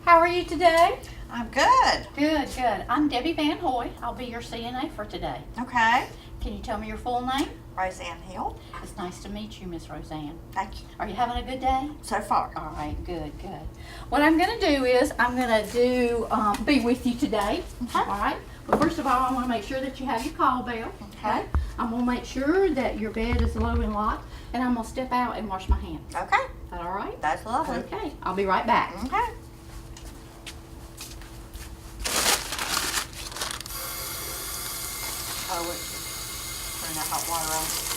How are you today? I'm good. Good, good. I'm Debbie Van Hoy. I'll be your CNA for today. Okay. Can you tell me your full name? Roseanne Hill. It's nice to meet you, Miss Roseanne. Thank you. Are you having a good day? So far. All right, good, good. What I'm going to do is I'm going to be with you today. Okay. All right. But first of all, I want to make sure that you have your call bell. Okay. I'm going to make sure that your bed is low and locked, and I'm going to step out and wash my hands. Okay. Is that all right? That's lovely. Okay. I'll be right back. Okay. Oh, turn that hot water on.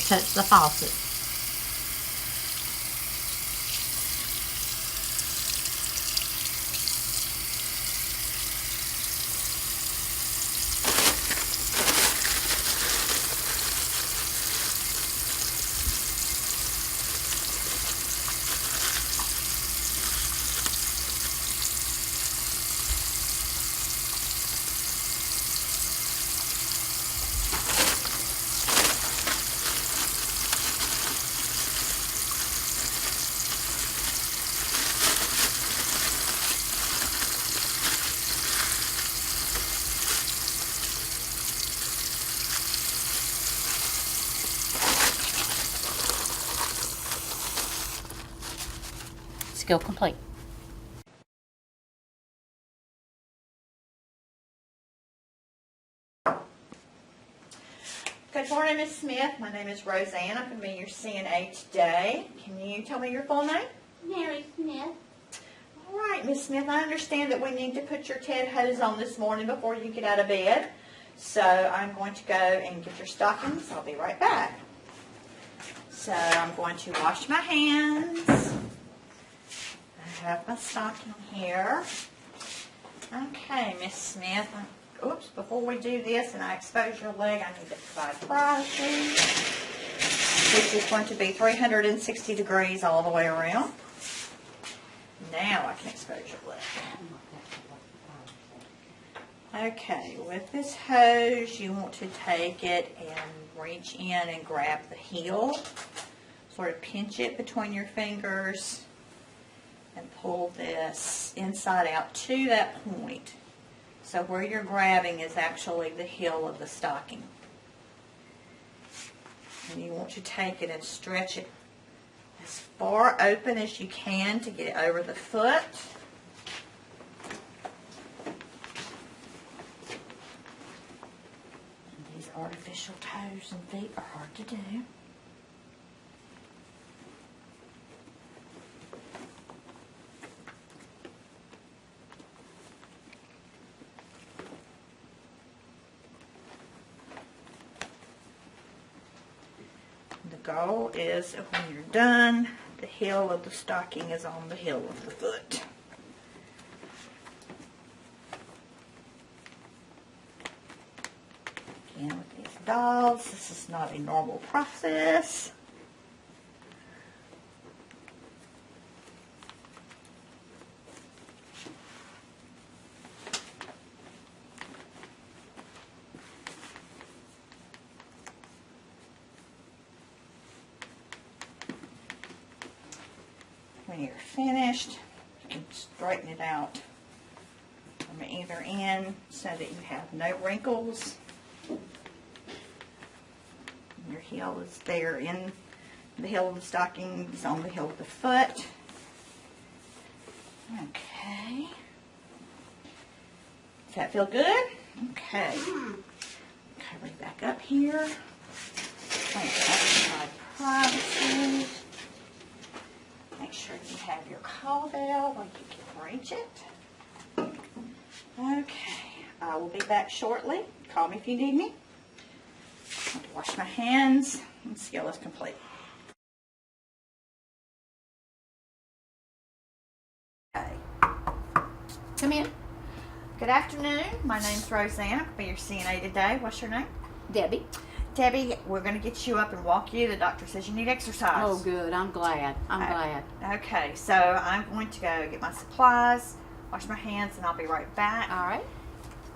Touch the faucet. Skill complete. Good morning, Miss Smith. My name is Roseanne. I'm going to be your CNA today. Can you tell me your full name? Mary Smith. All right, Miss Smith. I understand that we need to put your Ted hose on this morning before you get out of bed. So I'm going to go and get your stockings. I'll be right back. So I'm going to wash my hands. I have my stocking here. Okay, Miss Smith. Oops, before we do this and I expose your leg, I need to provide privacy, which is going to be 360 degrees all the way around. Now I can expose your leg. Okay, with this hose, you want to take it and reach in and grab the heel, sort of pinch it between your fingers, and pull this inside out to that point. So where you're grabbing is actually the heel of the stocking. And you want to take it and stretch it as far open as you can to get it over the foot. And these artificial toes and feet are hard to do. The goal is that when you're done, the heel of the stocking is on the heel of the foot. Again, with these dolls, this is not a normal process. When you're finished, you can straighten it out from either end so that you have no wrinkles. Your heel is there in the heel of the stockings, on the heel of the foot. Okay. Does that feel good? Okay. Cover it back up here. Outside privacy. Make sure you have your call bell where you can reach it. Okay. I will be back shortly. Call me if you need me. I have to wash my hands, and skill is complete. Okay. Come in. Good afternoon. My name's Roseanne. I'll be your CNA today. What's your name? Debbie. Debbie, we're going to get you up and walk you. The doctor says you need exercise. Oh, good. I'm glad. I'm glad. Okay, so I'm going to go get my supplies, wash my hands, and I'll be right back. All right.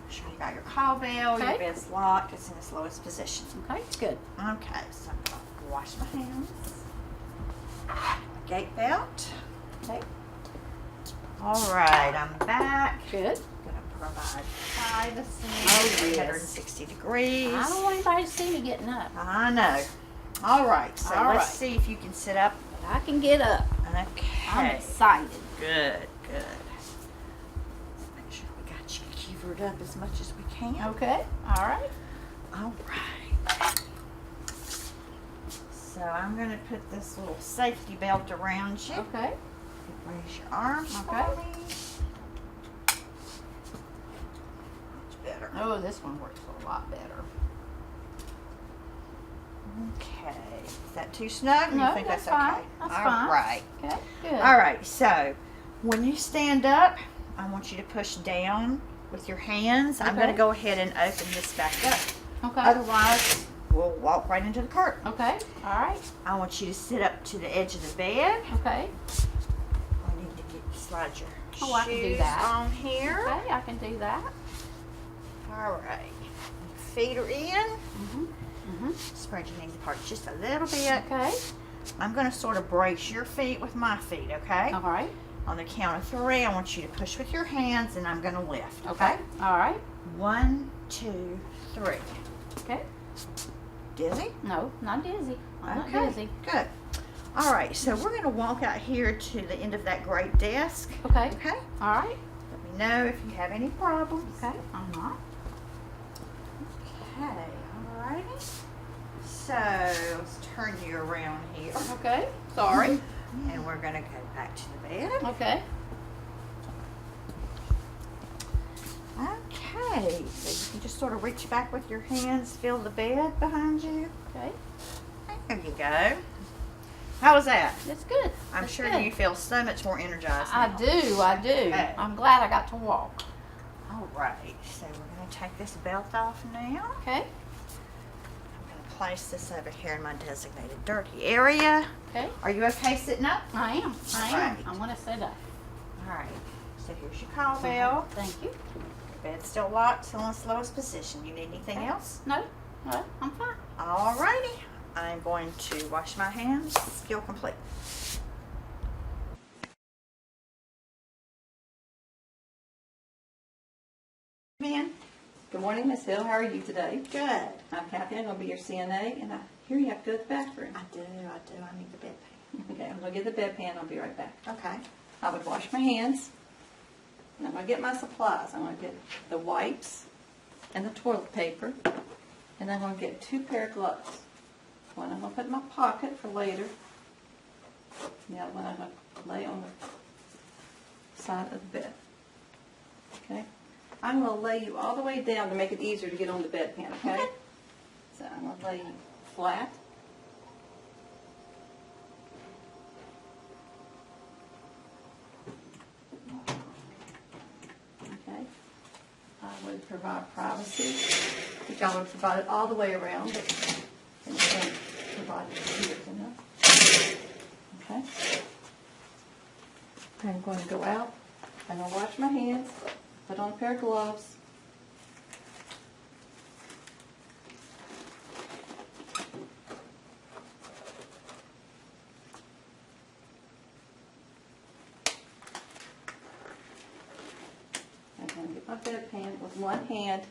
Make sure you got your call bell, your Okay. bed's locked, it's in its lowest position. Okay, good. Okay, so I'm going to wash my hands. My gate belt. Okay, All right, I'm back. good. Going to provide privacy. Oh, yes. 160 degrees. I don't want anybody to see me getting up. I know. All right, so All let's right. see if you can sit up. I can get up. I'm Okay. excited. Good, good. Make sure we got you covered up as much as we can. Okay, all right. All right. So I'm going to put this little safety belt around you. Okay, Raise your arms Okay. for me. Much better. oh, this one works a lot better. Okay. Is that too snug? No, you think that's that's fine. okay? That's All fine. right. Okay, good. All right. So when you stand up, I want you to push down with your hands. I'm Okay. going to go ahead and open this back up. Okay, Otherwise, we'll walk right into the curtain. okay, all right, I want you to sit up to the edge of the bed. okay, I need to get slide your Oh, I can do shoes that. on here. okay, I can do that. All right. Feet are in. Mm-hmm. Spread your knees apart just a little bit. Okay, I'm going to sort of brace your feet with my feet, okay? all right, On the count of 3, I want you to push with your hands, and I'm going to lift, okay, all right, 1, 2, 3. okay. Dizzy? No, not dizzy. I'm Okay. not dizzy. Good. All right, so we're going to walk out here to the end of that great desk, Okay, okay? all right, Let me know if you have any problems. okay, I'm not. Okay, alrighty. So let's turn you around here. Okay, sorry. And we're gonna go back to the bed. Okay, Okay, so you can just sort of reach back with your hands, feel the bed behind you. okay, There you go. How was that? that's good. I'm That's sure good. you feel so much more energized I now. do, I do. Okay. I'm glad I got to walk. Alright, so we're gonna take this belt off now. Okay, I'm gonna place this over here in my designated dirty area. okay, Are you okay sitting up? I am, I am. Right. I want to sit up. Alright, so here's your call bell. Thank you. Bed's still locked, still in its lowest position. You need anything Okay. else? No, no, I'm fine. Alrighty. I'm going to wash my hands. Skill complete. Man, Good morning, Miss Hill. How are you today? good. I'm Kathy. I'm going to be your CNA, and I hear you have to go to the bathroom. I do. I need the bedpan. Okay, I'm going to get the bedpan. I'll be right back. Okay. I would wash my hands, and I'm going to get my supplies. I'm going to get the wipes and the toilet paper, and I'm going to get 2 pair of gloves. One I'm going to put in my pocket for later. The other one I'm going to lay on the side of the bed. Okay? I'm going to lay you all the way down to make it easier to get on the bedpan, okay? Okay. So I'm going to lay you flat. Okay? I would provide privacy, which I would provide it all the way around, but and you don't provide it here enough. Okay? I'm going to go out and I'll wash my hands, put on a pair of gloves. I'm going to get my bedpan with one hand,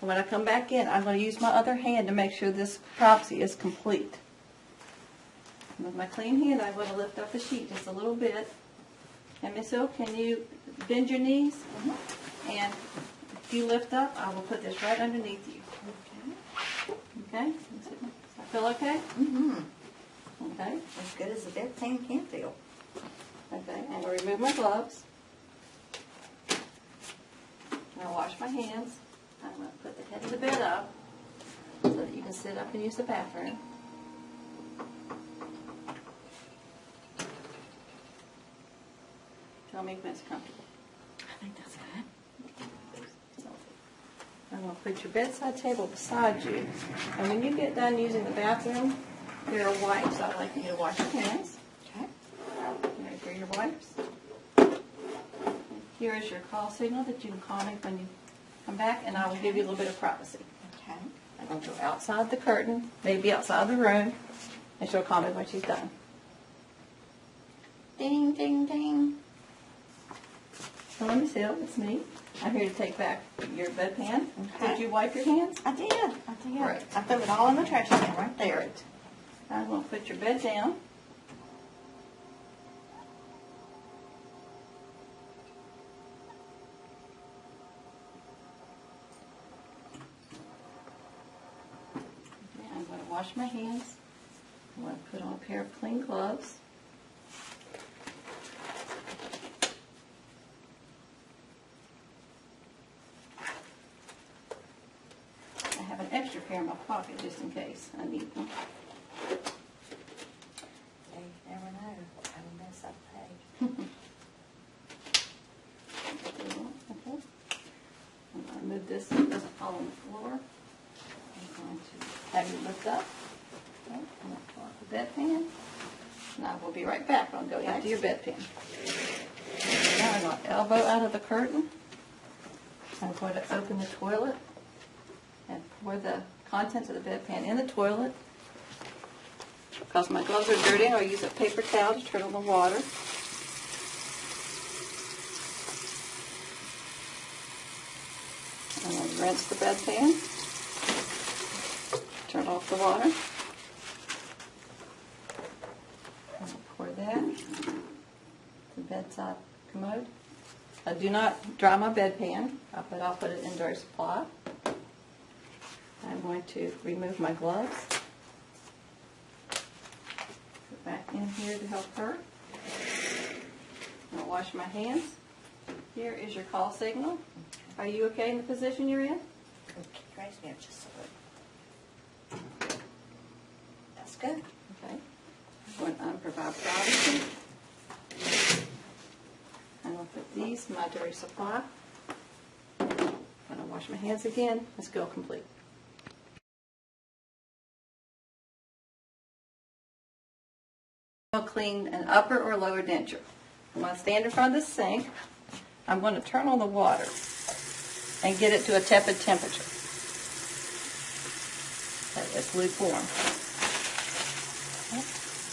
And when I come back in, I'm going to use my other hand to make sure this cropsey is complete. And with my clean hand, I'm going to lift up the sheet just a little bit. And Miss Hill, can you bend your knees? And if you lift up, I will put this right underneath you. Okay? Does that feel okay? Mm-hmm. Okay. As good as the bedpan can feel. Okay, I'm going to remove my gloves. I'll wash my hands. I'm going to put the head of the bed up so that you can sit up and use the bathroom. Tell me when it's comfortable. I think that's good. So, I'm going to put your bedside table beside you. And when you get done using the bathroom, there are wipes. I'd like you to wash your hands. Okay. Right here are your wipes. Here is your call signal that you can call me when you come back, and I will give you a little bit of privacy. Okay. I'm going to go outside the curtain, maybe outside the room, and she'll call me when she's done. Ding, ding, ding. Hello, Miss Hill, it's me. I'm here to take back your bedpan. Okay. Did you wipe your hands? I did. Right. I threw it all in the trash can right there. Great. I'm going to put your bed down. Okay, I'm going to wash my hands. I'm going to put on a pair of clean gloves. I have an extra pair in my pocket just in case I need them. You never know. I will mess up the page. Okay. I'm going to move this so it doesn't fall on the floor. I'm going to have you lift up. Okay. I'm going to pull out the bedpan. And I will be right back. I'll go into your bedpan. Now I'm going to elbow out of the curtain. I'm going to open the toilet and pour the contents of the bedpan in the toilet. Because my gloves are dirty, I'll use a paper towel to turn on the water. I'm going to rinse the bedpan. Turn off the water. I'll pour that to the bedside commode. I do not dry my bedpan, but I'll put it in dirty supply. I'm going to remove my gloves. Put back in here to help her. I'll wash my hands. Here is your call signal. Are you okay in the position you're in? Okay, raise me up just a little. That's good. Okay. I'm going to provide privacy. I'm going to put these in my dirty supply. I'm going to wash my hands again. Let's go complete. I'll clean an upper or lower denture. I'm going to stand in front of the sink. I'm going to turn on the water and get it to a tepid temperature. It's lukewarm.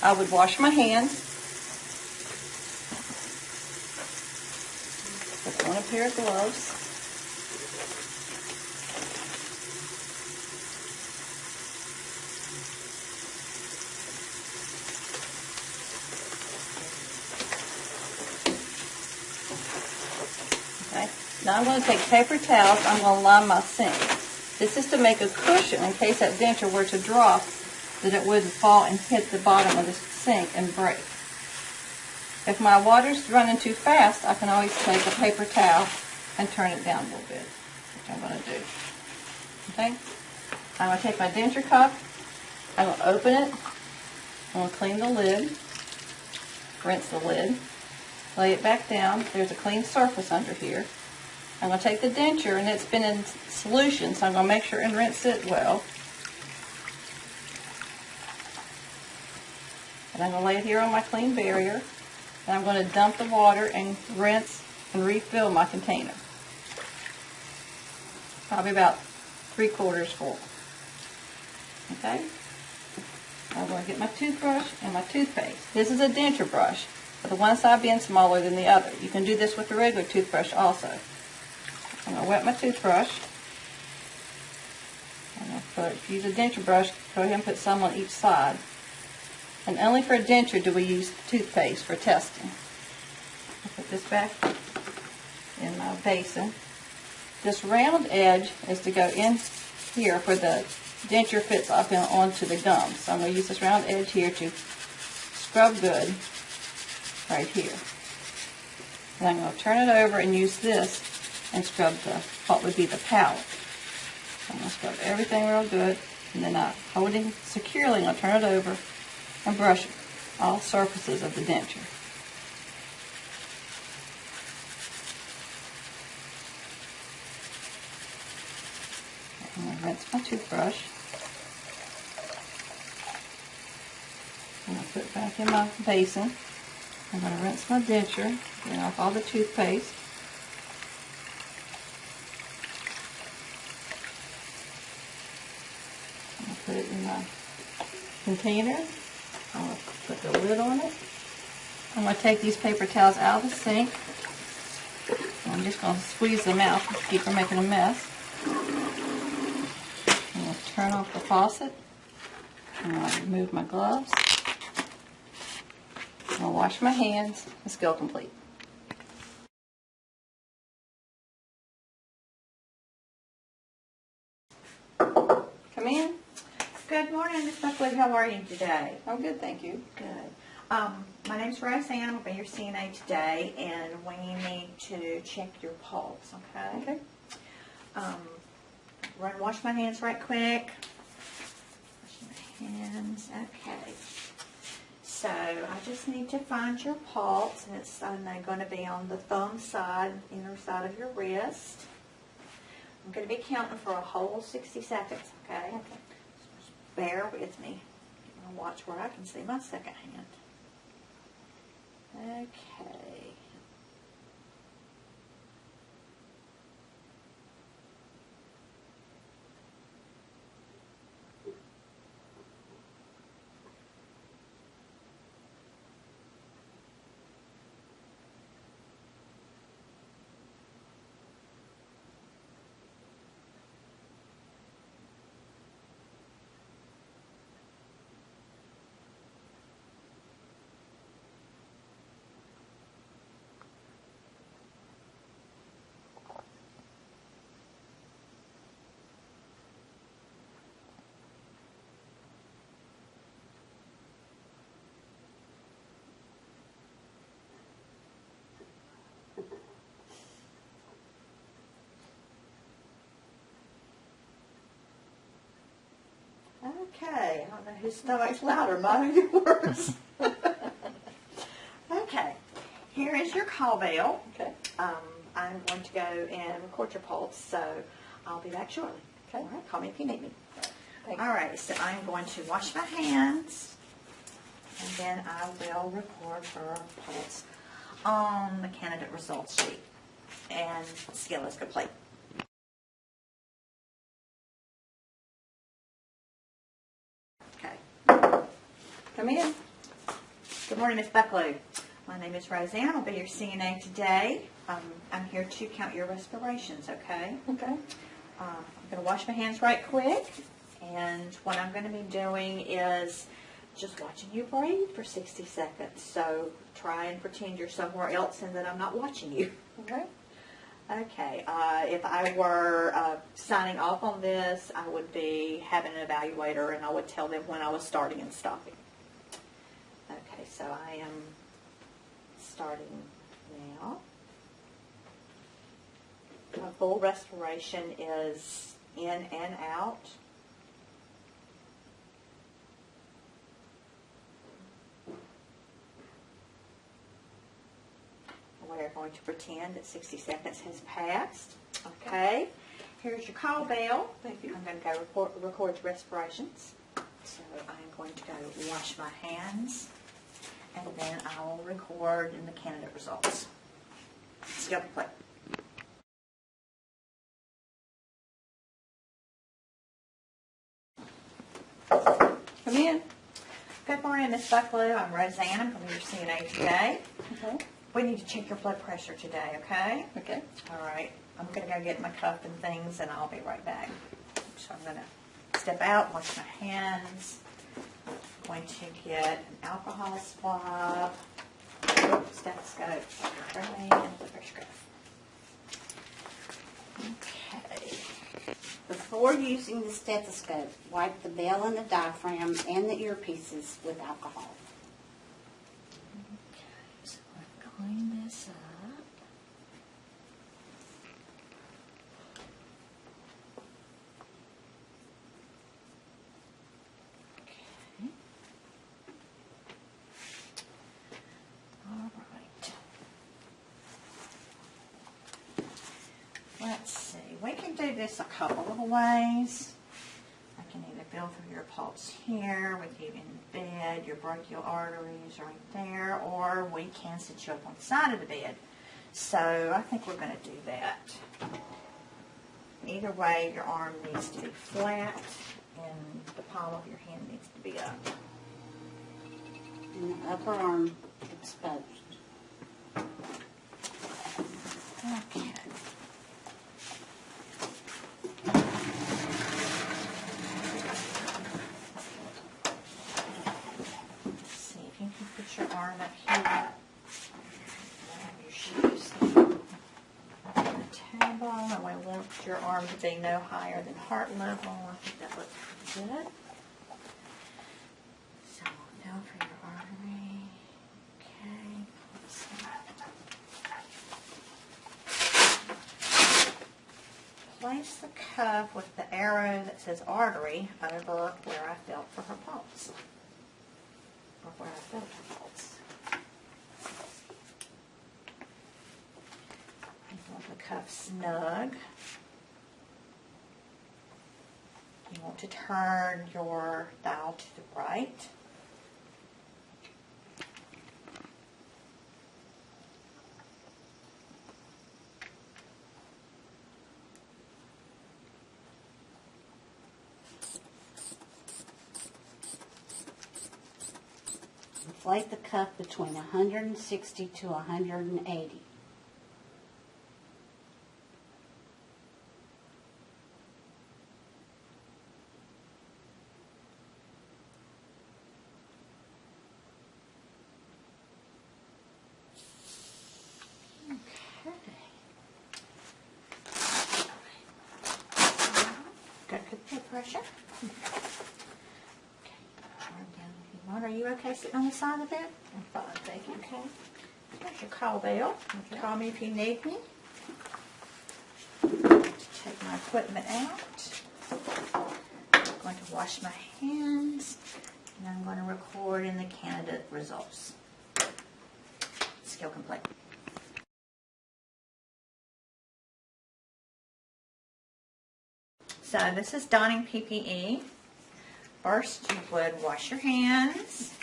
I would wash my hands. Put on a pair of gloves. Okay. Now I'm going to take paper towels. I'm going to line my sink. This is to make a cushion in case that denture were to drop, that it wouldn't fall and hit the bottom of the sink and break. If my water's running too fast, I can always take a paper towel and turn it down a little bit, which I'm going to do. Okay? I'm going to take my denture cup, I'm going to open it, I'm going to clean the lid, rinse the lid, lay it back down. There's a clean surface under here. I'm going to take the denture, and it's been in solution, so I'm going to make sure and rinse it well. And I'm going to lay it here on my clean barrier, and I'm going to dump the water and rinse and refill my container. Probably about 3/4 full. Okay? I'm going to get my toothbrush and my toothpaste. This is a denture brush, but the one side being smaller than the other. You can do this with a regular toothbrush also. I'm going to wet my toothbrush. use a denture brush, go ahead and put some on each side. And only for a denture do we use toothpaste for testing. I'll put this back in my basin. This round edge is to go in here where the denture fits up and onto the gum. So I'm going to use this round edge here to scrub good right here. And I'm going to turn it over and use this and scrub what would be the palate. I'm going to scrub everything real good, and then I'm holding securely, I'm going to turn it over and brush all surfaces of the denture. I'm going to rinse my toothbrush. I'm going to put it back in my basin. I'm going to rinse my denture, get off all the toothpaste. I'm going to put it in my container. I'm going to put the lid on it. I'm going to take these paper towels out of the sink. I'm just going to squeeze them out to keep from making a mess. I'm going to turn off the faucet. I'm going to remove my gloves. I'm going to wash my hands. And skill complete. Come in. Good morning, Miss Buckley. How are you today? I'm good, thank you. Good. My name's Roseanne. I'm going to be your CNA today, and we need to check your pulse, okay? Okay. Run, wash my hands right quick. Wash my hands. Okay. So I just need to find your pulse, and it's going to be on the thumb side, inner side of your wrist. I'm going to be counting for a whole 60 seconds, okay? Okay. Bear with me. I'll watch where I can see my second hand. Okay. Okay, I don't know whose stomach's louder, mine or yours. Okay, here is your call bell. Okay. I'm going to go and record your pulse, so I'll be back shortly. Okay. All right, call me if you need me. Thanks. All right, so I'm going to wash my hands, and then I will record her pulse on the candidate results sheet. And skill is complete. Okay. Come in. Good morning, Miss Buckley. My name is Roseanne. I'll be your CNA today. I'm here to count your respirations, okay? Okay. I'm going to wash my hands right quick, and what I'm going to be doing is just watching you breathe for 60 seconds. So try and pretend you're somewhere else and that I'm not watching you. Okay. Okay, if I were signing off on this, I would be having an evaluator, and I would tell them when I was starting and stopping. Okay, so I am starting now. My full respiration is in and out. We're going to pretend that 60 seconds has passed. Okay, here's your call bell. Thank you. I'm going to go record your respirations. So I'm going to go wash my hands, and then I will record in the candidate results. Skill complete. Come in. Good morning, Miss Buckley. I'm Roseanne. I'm going to be your CNA today. Okay. We need to check your blood pressure today, okay? Okay. All right. I'm going to go get my cup and things, and I'll be right back. So I'm going to step out, wash my hands. I'm going to get an alcohol swab, stethoscope, spray, and the pressure cuff. Okay. Before using the stethoscope, wipe the bell and the diaphragm and the earpieces with alcohol. Okay, so I'm going to clean this up. Okay. All right. Let's see. We can do this a couple of ways. I can either feel through your pulse here with you in bed, your brachial arteries right there, or we can sit you up on the side of the bed. So I think we're going to do that. Either way, your arm needs to be flat and the palm of your hand needs to be up. And the upper arm exposed. Okay. Let's see if you can put your arm up here. Have your shoes on the table. I want your arm to be no higher than heart level. I think that looks pretty good. So now for your artery. Okay. Let's see. Place the cuff with the arrow that says artery over where I felt for her pulse. Or where I felt her pulse. You want the cuff snug. You want to turn your dial to the right. Inflate the cuff between 160 to 180. Got good blood pressure. Okay, arm down if you want. Are you okay sitting on the side of the bed? I'm fine, thank you. Okay. There's your call bell. You can call me if you need me. Take my equipment out. I'm going to wash my hands. And I'm going to record in the candidate results. Skill complete. So this is donning PPE. First, you would wash your hands.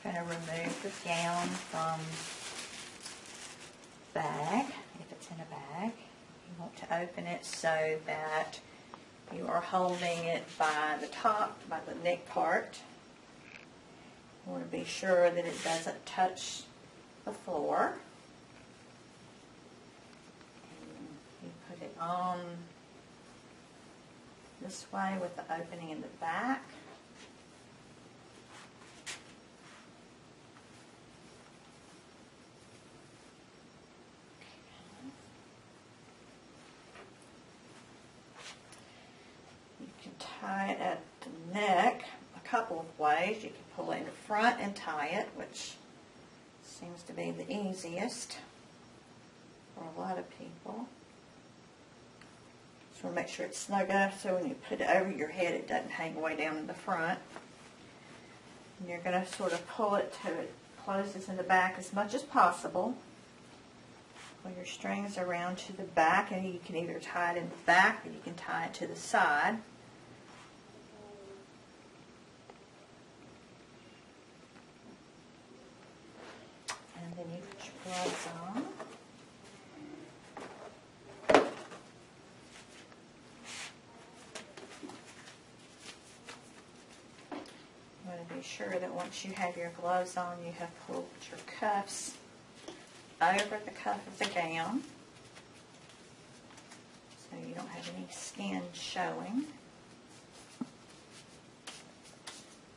You're going to remove the gown from the bag, if it's in a bag. You want to open it so that you are holding it by the top, by the neck part. You want to be sure that it doesn't touch the floor. You put it on this way with the opening in the back. You can tie it at the neck a couple of ways. You can pull it in front and tie it, which seems to be the easiest for a lot of people. Just want to make sure it's snug enough so when you put it over your head it doesn't hang way down in the front. And you're going to sort of pull it to it closes in the back as much as possible. Pull your strings around to the back, and you can either tie it in the back or you can tie it to the side. And then you put your gloves on. You want to be sure that once you have your gloves on, you have pulled your cuffs over the cuff of the gown. So you you don't have any skin showing.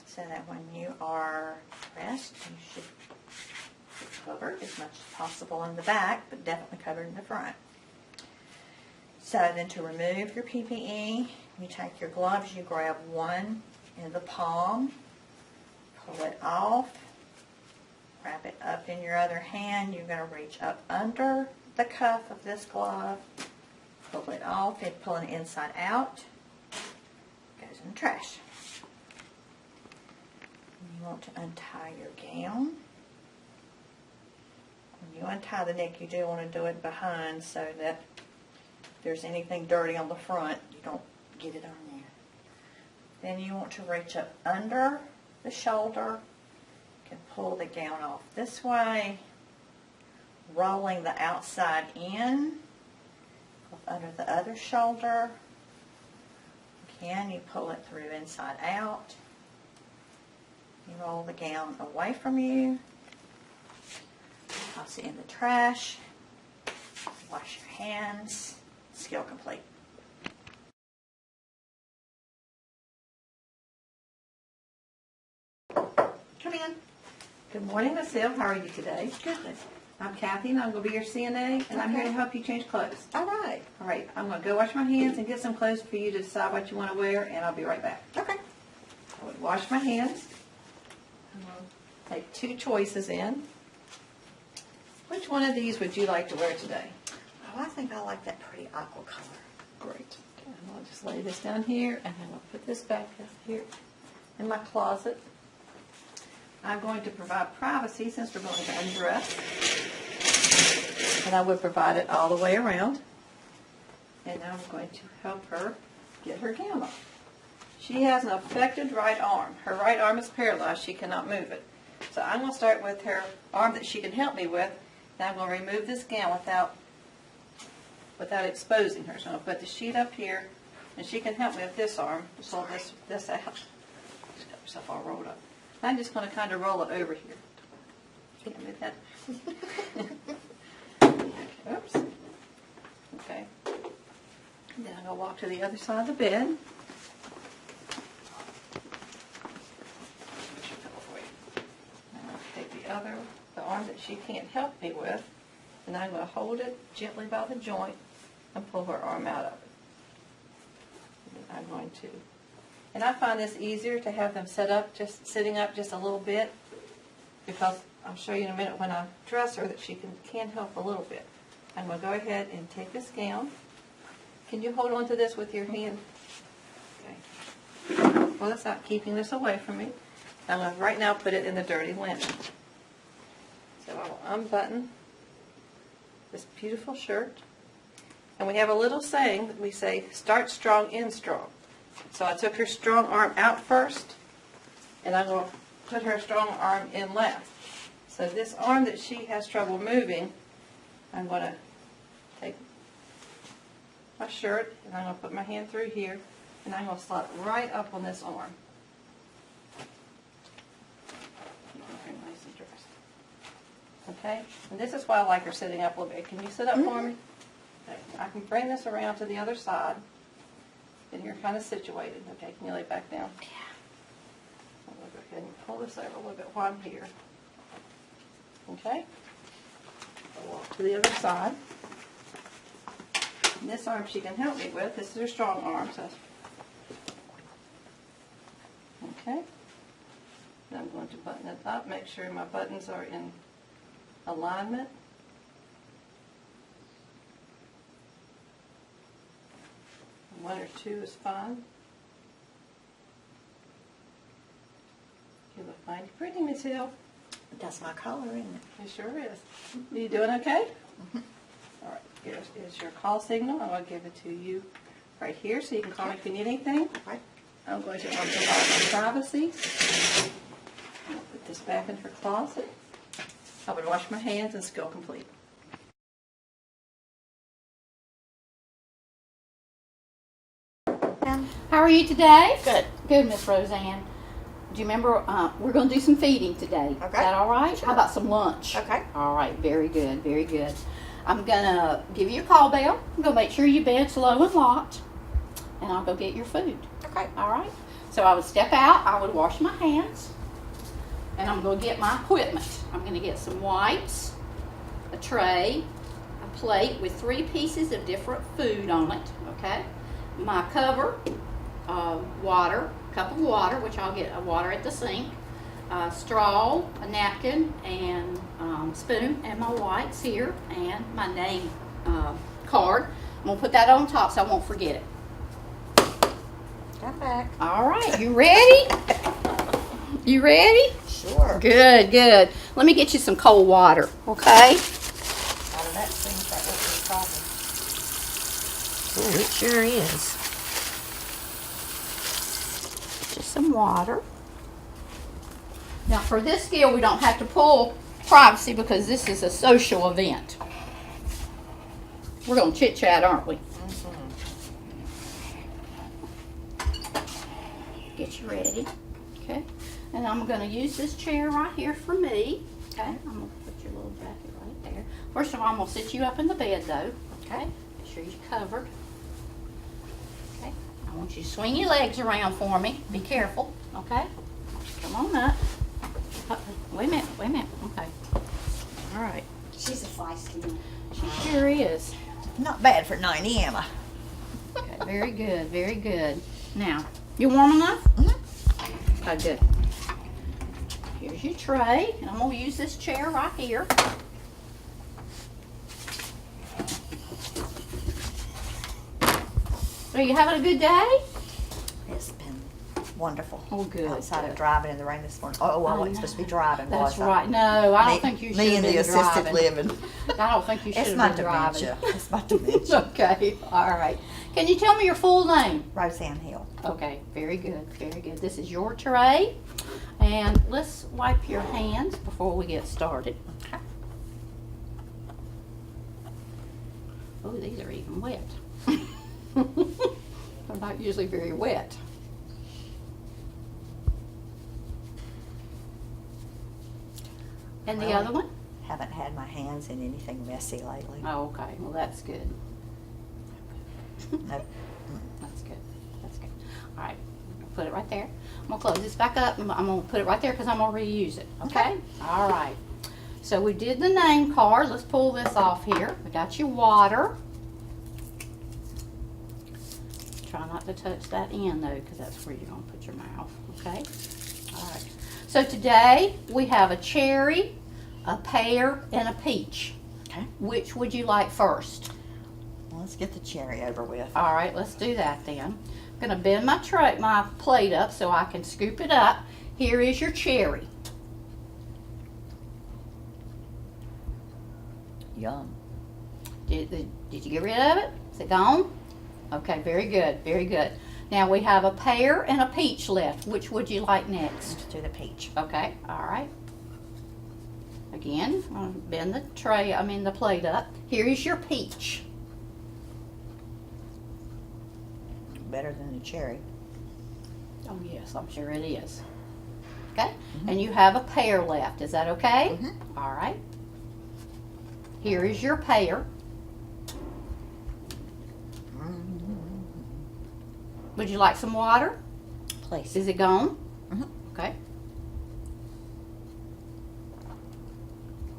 So that when you are dressed, you should be covered as much as possible in the back, but definitely covered in the front. So then to remove your PPE, you take your gloves, you grab one in the palm, pull it off, wrap it up in your other hand. You're going to reach up under the cuff of this glove, pull it off, and pull it inside out. Goes in the trash. You want to untie your gown. When you untie the neck, you do want to do it behind so that if there's anything dirty on the front, you don't get it on there. Then you want to reach up under the shoulder. You can pull the gown off this way, rolling the outside in, up under the other shoulder. Again, you pull it through inside out. You roll the gown away from you. Toss it in the trash. Wash your hands. Skill complete. Come in. Good morning, Miss Hill. How are you today? Good. I'm Kathy, and I'm going to be your CNA, and I'm here to help you change clothes. All right. All right, I'm going to go wash my hands and get some clothes for you to decide what you want to wear, and I'll be right back. Okay. I would wash my hands. I'm going to take 2 choices in. Which one of these would you like to wear today? Oh, I think I like that pretty aqua color. Great. Okay, I'll just lay this down here, and then I'll put this back up here in my closet. I'm going to provide privacy since we're going to undress. And I would provide it all the way around. And now I'm going to help her get her gown off. She has an affected right arm. Her right arm is paralyzed. She cannot move it. So I'm going to start with her arm that she can help me with. And I'm going to remove this gown without exposing her. So I'm going to put the sheet up here, and she can help me with this arm. Just pull this out. Just got herself all rolled up. I'm just going to kind of roll it over here. Can't move that. Oops. Okay. And then I'm going to walk to the other side of the bed. I'm going to take the arm that she can't help me with, and I'm going to hold it gently by the joint and pull her arm out of it. And then I'm going to, and I find this easier to have them sitting up just a little bit, because I'll show you in a minute when I dress her that she can help a little bit. I'm going to go ahead and take this gown. Can you hold on to this with your hand? Okay. Well, it's not keeping this away from me. I'm going to right now put it in the dirty linen. So I will unbutton this beautiful shirt. And we have a little saying that we say, start strong, end strong. So I took her strong arm out first, and I'm going to put her strong arm in last. So this arm that she has trouble moving, I'm going to take my shirt, and I'm going to put my hand through here, and I'm going to slide it right up on this arm. Keep her nice and dressed. Okay? And this is why I like her sitting up a little bit. Can you sit up for me? Okay. I can bring this around to the other side. And you're kind of situated. Okay, can you lay back down? Yeah. I'm going to go ahead and pull this over a little bit while I'm here. Okay? I'll walk to the other side. And this arm she can help me with. This is her strong arm. So okay? Then I'm going to button it up. Make sure my buttons are in alignment. One or two is fine. You look mighty pretty, Miss Hill. That's my color, isn't it? It sure is. Are you doing okay? All right, here is your call signal. I'm going to give it to you right here so you can call me if you need anything. Right. I'm going to provide my privacy. I'll put this back in her closet. I would wash my hands and skill complete. How are you today? Good. Good, Miss Roseanne. Do you remember, we're going to do some feeding today. Okay. Is that all right? Sure. How about some lunch? Okay. All right, very good, very good. I'm gonna give you a call bell. I'm gonna make sure your bed's low and locked, and I'll go get your food. Okay. All right? So I would step out, I would wash my hands, and I'm gonna get my equipment. I'm gonna get some wipes, a tray, a plate with 3 pieces of different food on it, okay? My cover, water, cup of water, which I'll get a water at the sink, straw, a napkin, and spoon, and my wipes here, and my name card. I'm gonna put that on top so I won't forget it. Come back. All right, you ready? You ready? Sure. Good, good. Let me get you some cold water, okay? Out of that sink, that was the problem. Oh, it sure is. Just some water. Now for this skill, we don't have to pull privacy because this is a social event. We're gonna chit chat, aren't we? Get you ready, okay? And I'm gonna use this chair right here for me, okay? I'm gonna put your little jacket right there. First of all, I'm gonna sit you up in the bed though, okay? Make sure you're covered. Okay, I want you to swing your legs around for me. Be careful, okay? Come on up. Wait a minute, okay. All right, She's a feisty one. she sure is. Not bad for 90, am I? Okay, very good, very good. Now, you warm enough? Okay, good. Here's your tray, and I'm gonna use this chair right here. So you having a good day? It's been wonderful. Oh, good. Outside good. of driving in the rain this morning. Oh, well, I wasn't supposed to be driving, That's was I? right. No, I don't Me- think you should Me have and been the assisted driving. living. I don't think you should It's have my been driving. dementia. It's my dementia. Okay, all right. Can you tell me your full name? Roseanne Hill. Okay, very good, very good. This is your tray. And let's wipe your hands before we get started. Okay. Oh, these are even wet. They're not usually very wet. And the Well, other one? Haven't had my hands in anything messy lately. Oh, okay. Well, that's good. No. That's good. That's good. All right. Put it right there. I'm going to close this back up. And I'm going to put it right there because I'm going to reuse it. Okay? All right. So we did the name card. Let's pull this off here. We got your water. Try not to touch that end though, because that's where you're going to put your mouth. Okay? All right. So today we have a cherry, a pear, and a peach. Okay. Which would you like first? Well, let's get the cherry over with. All right, let's do that then. I'm going to bend my plate up so I can scoop it up. Here is your cherry. Yum. Did you get rid of it? Is it gone? Okay, very good, very good. Now we have a pear and a peach left. Which would you like next? Let's do the peach. Okay, all right. Again, I'm going to bend the plate up. Here is your peach. Better than the cherry. Oh yes, I'm sure it is. Okay, and you have a pear left. Is that okay? All right. Here is your pear. Would you like some water? Please. Is it gone? Mhm. Okay.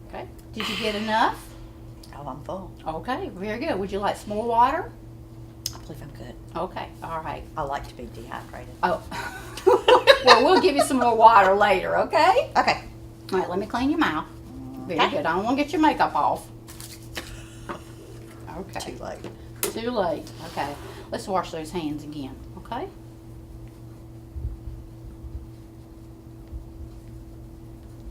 Okay. Did you get enough? Oh, I'm full. Okay, very good. Would you like some more water? I believe I'm good. Okay, all right. I like to be dehydrated. Oh. Well, we'll give you some more water later, okay? Okay. All right, let me clean your mouth. Very Okay. good. I don't want to get your makeup off. Okay. Too late. Too late. Okay. Let's wash those hands again, okay?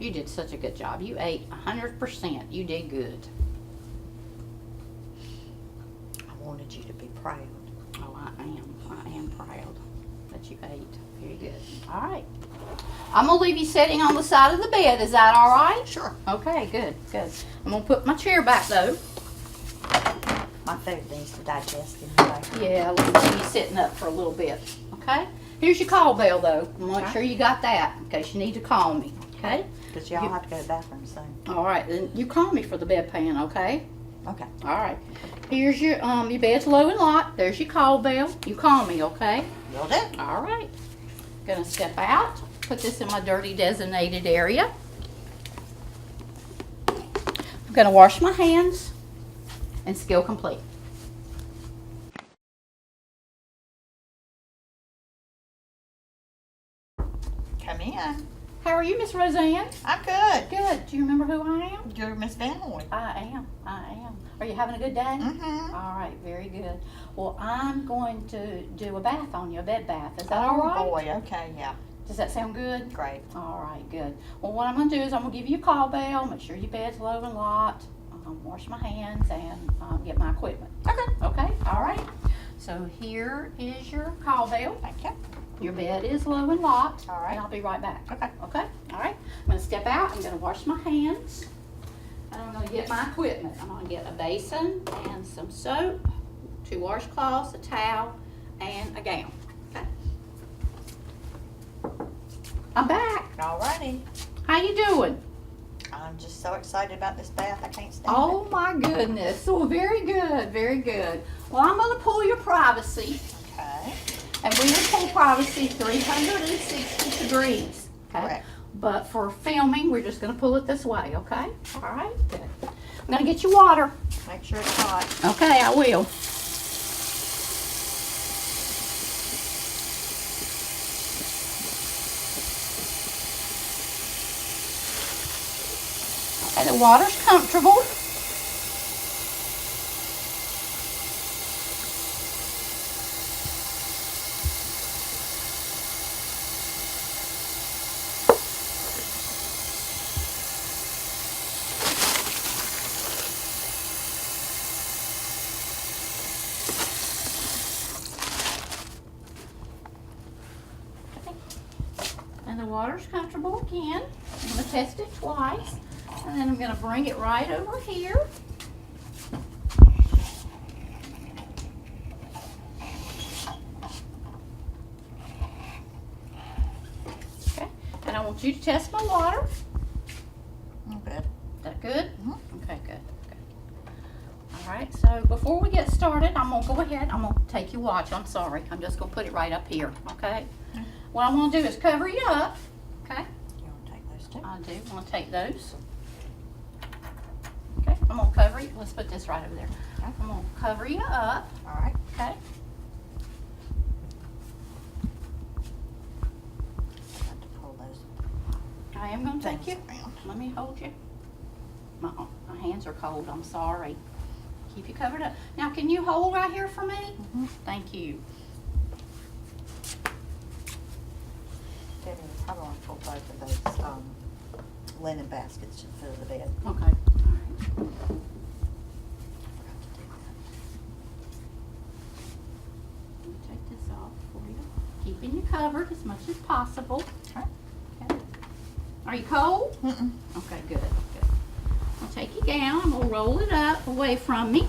You did such a good job. You ate 100%. You did good. I wanted you to be proud. Oh, I am proud that you ate. Very good. All right. I'm going to leave you sitting on the side of the bed. Is that all right? Sure. Okay, good, good. I'm going to put my chair back, though. My food needs to digest anyway. Yeah, let me leave you sitting up for a little bit, okay? Here's your call bell, though. Make Okay. sure you got that in case you need to call me, okay? Because y'all have to go to the bathroom soon. All right, then you call me for the bedpan, okay? Okay. All right. Here's your bed's low and locked. There's your call bell. You call me, okay? Will do. All right. Gonna step out. Put this in my dirty designated area. I'm gonna wash my hands and skill complete. Come in. How are you, Miss Roseanne? I'm good. Good. Do you remember who I am? You're Miss Van Hoy. I am. Are you having a good day? Mm-hmm. All right, very good. Well, I'm going to do a bath on you, a bed bath. Is that all right? Oh boy, okay, yeah. Does that sound good? Great. All right, good. Well, what I'm going to do is I'm going to give you a call bell, make sure your bed's low and locked, wash my hands, and get my equipment. Okay. Okay? All right. So here is your call bell. Thank you. Your bed is low and locked. All right. And I'll be right back. Okay. Okay? All right. I'm going to step out. I'm going to wash my hands. And I'm going to get my equipment. I'm going to get a basin and some soap, 2 washcloths, a towel, and a gown. Okay? I'm back. Alrighty. How you doing? I'm just so excited about this bath. I can't stand Oh my goodness. So very good. Very good. Well, I'm going to pull your privacy. it. Okay. And we will pull privacy 360 degrees. Okay? Correct. But for filming, we're just going to pull it this way, okay? All right, good. I'm going to get you water. Make sure it's hot. Okay, I will. Okay, the water's comfortable. And the water's comfortable again. I'm going to test it twice. And then I'm going to bring it right over here. Okay. And I want you to test my water. I'm good. Is that good? Mhm. Okay, good. All right, so before we get started, I'm going to go ahead. I'm going to take your watch. I'm sorry. I'm just going to put it right up here, okay? What I'm going to do is cover you up, okay? You want to take those two? I do. I'm going to take those. Okay, I'm going to cover you. Let's put this right over there. Okay. I'm going to cover you up, Alright. okay? I have to pull those I am going to take things you. around. Let me hold you. My hands are cold. I'm sorry. Keep you covered up. Now, can you hold right here for me? Mhm. Thank you. Debbie, I probably want to pull both of those linen baskets to fill the bed. Okay. All right. Forgot to do Let me take this off for you. Keeping you covered as much as possible. Okay. Okay. Are you cold? that. Mm-mm. Okay, good, good. I'll take your gown. I'm gonna roll it up away from me.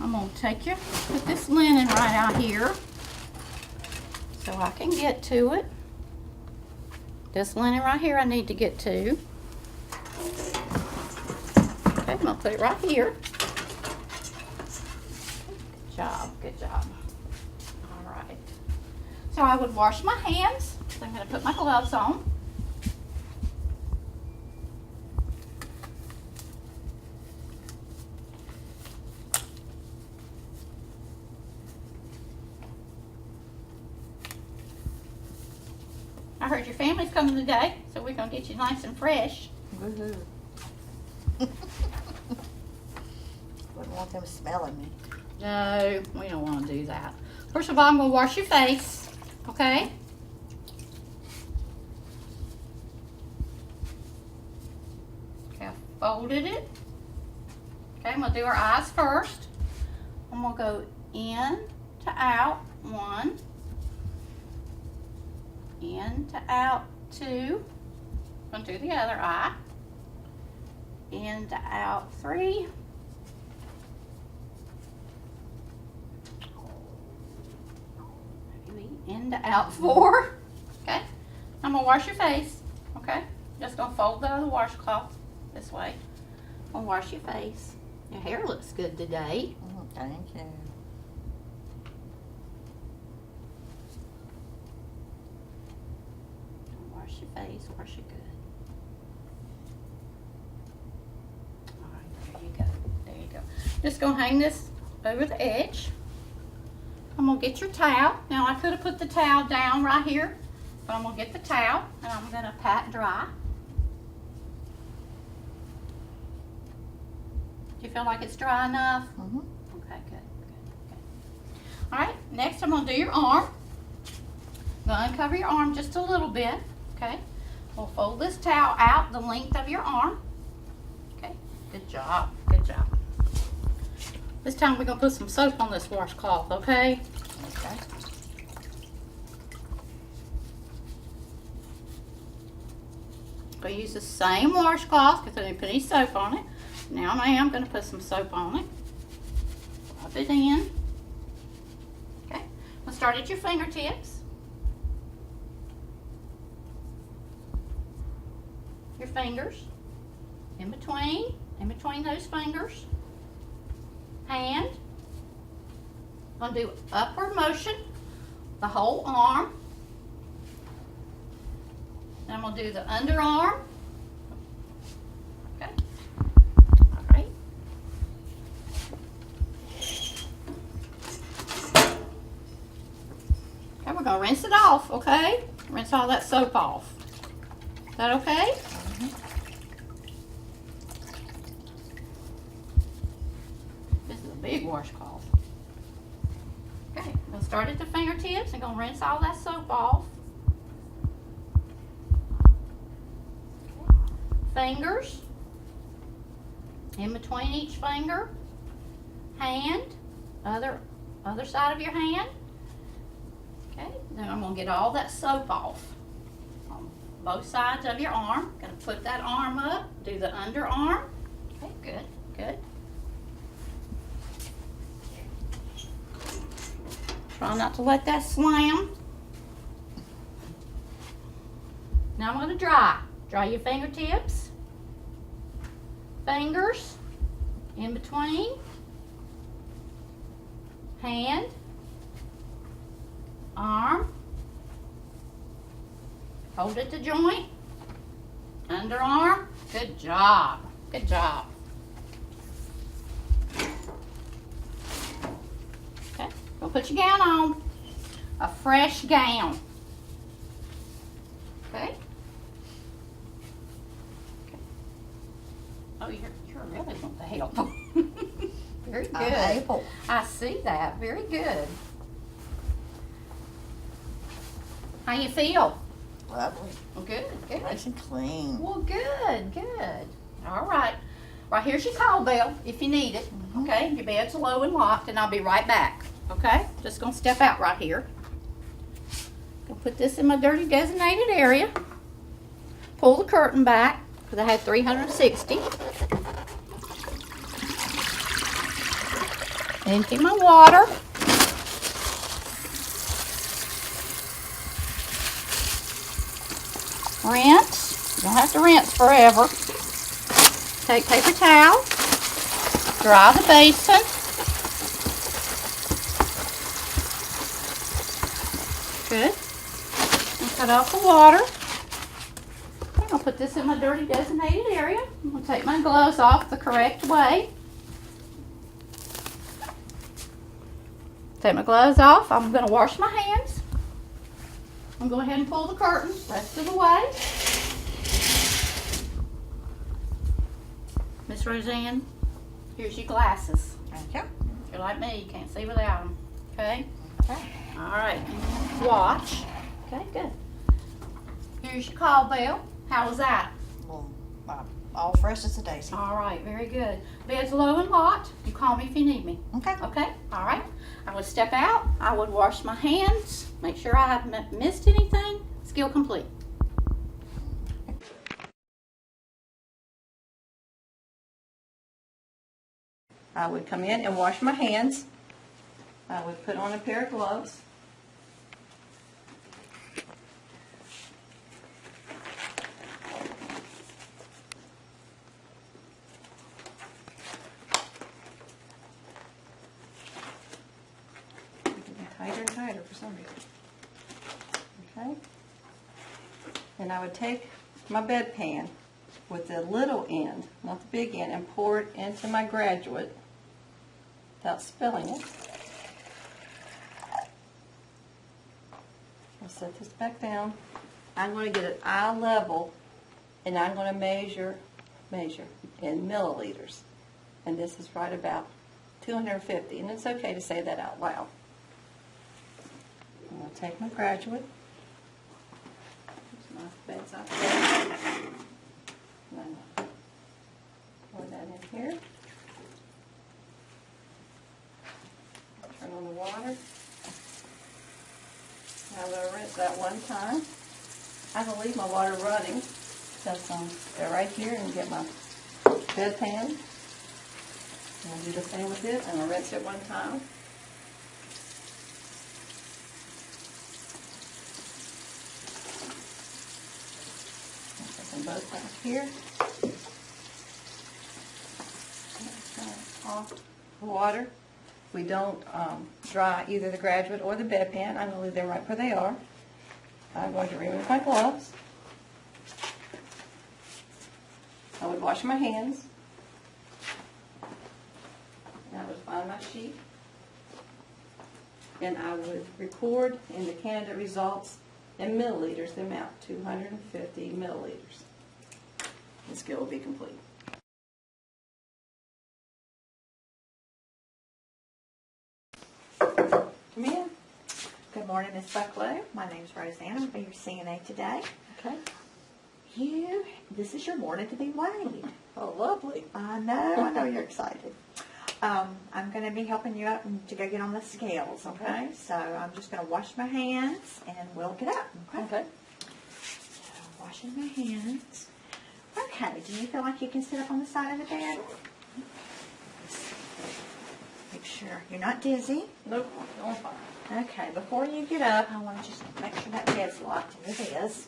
I'm gonna take you, put this linen right out here so I can get to it. This linen right here I need to get to. Okay, I'm gonna put it right here. Good job, good job. All right. So I would wash my hands. So I'm gonna put my gloves on. I heard your family's coming today, so we're gonna get you nice and fresh. Woohoo. Wouldn't want them smelling me. No, we don't want to do that. First of all, I'm gonna wash your face, okay? Okay, I folded it. Okay, I'm gonna do our eyes first. I'm gonna go in to out, 1. In to out, 2. Gonna do the other eye. In to out, 3. In to out, 4. Okay. I'm gonna wash your face. Okay. Just gonna fold the washcloth this way. Gonna wash your face. Your hair looks good today. Oh, thank you. Wash your face, wash it good. Alright, there you go. There you go. Just gonna hang this over the edge. I'm gonna get your towel. Now I could have put the towel down right here, but I'm gonna get the towel and I'm gonna pat dry. Do you feel like it's dry enough? Mm-hmm. Okay, good. Alright, next I'm gonna do your arm. I'm gonna uncover your arm just a little bit. Okay, we'll fold this towel out the length of your arm. Okay, good job, good job. This time we're gonna put some soap on this washcloth, okay? Okay. Gonna use the same washcloth because I didn't put any soap on it. Now I am gonna put some soap on it. Rub it in. Okay, we'll start at your fingertips. Your fingers, in between those fingers, hand. I'm gonna do upward motion, the whole arm. Then I'm gonna do the underarm. Okay, all right. Okay, we're gonna rinse it off, okay? Rinse all that soap off. Is that okay? This is a big washcloth. Okay, we'll start at the fingertips and gonna rinse all that soap off. Okay. Fingers, in between each finger, hand, other side of your hand. Okay, then I'm gonna get all that soap off on both sides of your arm. Gonna put that arm up, do the underarm. Okay, good. Try not to let that slam. Now I'm going to dry. Dry your fingertips, fingers, in between, hand, arm, hold at the joint, underarm. Good job. Good job. Okay, go put your gown on. A fresh gown. Okay? Okay. Oh, you're really want the help. Very good. I'm able. I see that. Very good. How you feel? Lovely. Well, good. Nice and clean. Well, good. All right. Right, here's your call bell if you need it. Okay, your bed's low and locked, and I'll be right back. Okay, just gonna step out right here. Gonna put this in my dirty designated area. Pull the curtain back because I had 360. Empty my water. Rinse. You don't have to rinse forever. Take paper towel. Dry the basin. Good. And cut off the water. I'm going to put this in my dirty designated area. I'm going to take my gloves off the correct way. Take my gloves off. I'm going to wash my hands. I'm going to go ahead and pull the curtain rest of the way. Miss Roseanne, here's your glasses. Thank you. If you're like me, you can't see without them. Okay? Okay. All right. Watch. Okay, good. Here's your call bell. How was that? Well, all fresh as a daisy. All right, very good. Bed's low and locked. You call me if you need me. Okay. Okay? All right. I would step out. I would wash my hands. Make sure I haven't missed anything. Skill complete. I would come in and wash my hands. I would put on a pair of gloves. for some reason. Okay? And I would take my bedpan with the little end, not the big end, and pour it into my graduate without spilling it. I'll set this back down. I'm going to get it eye level, and I'm going to measure in milliliters. And this is right about 250, and it's okay to say that out loud. I'm going to take my graduate. Here's my bedside table. And I'm going to pour that in here. Turn on the water. I'm going to rinse that one time. I'm going to leave my water running. That's go right here and get my bedpan. I'll do the same with it. I'm going to rinse it one time. Put them both back here. Off the water. We don't dry either the graduate or the bedpan. I'm going to leave them right where they are. I'm going to remove my gloves. I would wash my hands. And I would find my sheet. And I would record in the candidate results in milliliters the amount, 250 milliliters. The skill will be complete. Come in. Good morning, Ms. Bucklow. My name's Roseanne. I'll be your CNA today. Okay. This is your morning to be weighed. Oh, lovely. I know you're excited. I'm going to be helping you up to go get on the scales, okay? So I'm just going to wash my hands and we'll get up, okay? Okay. So, washing my hands. Okay, do you feel like you can sit up on the side of the bed? Make sure you're not dizzy. Nope, going fine. Okay, before you get up, I want to just make sure that bed's locked, and it is.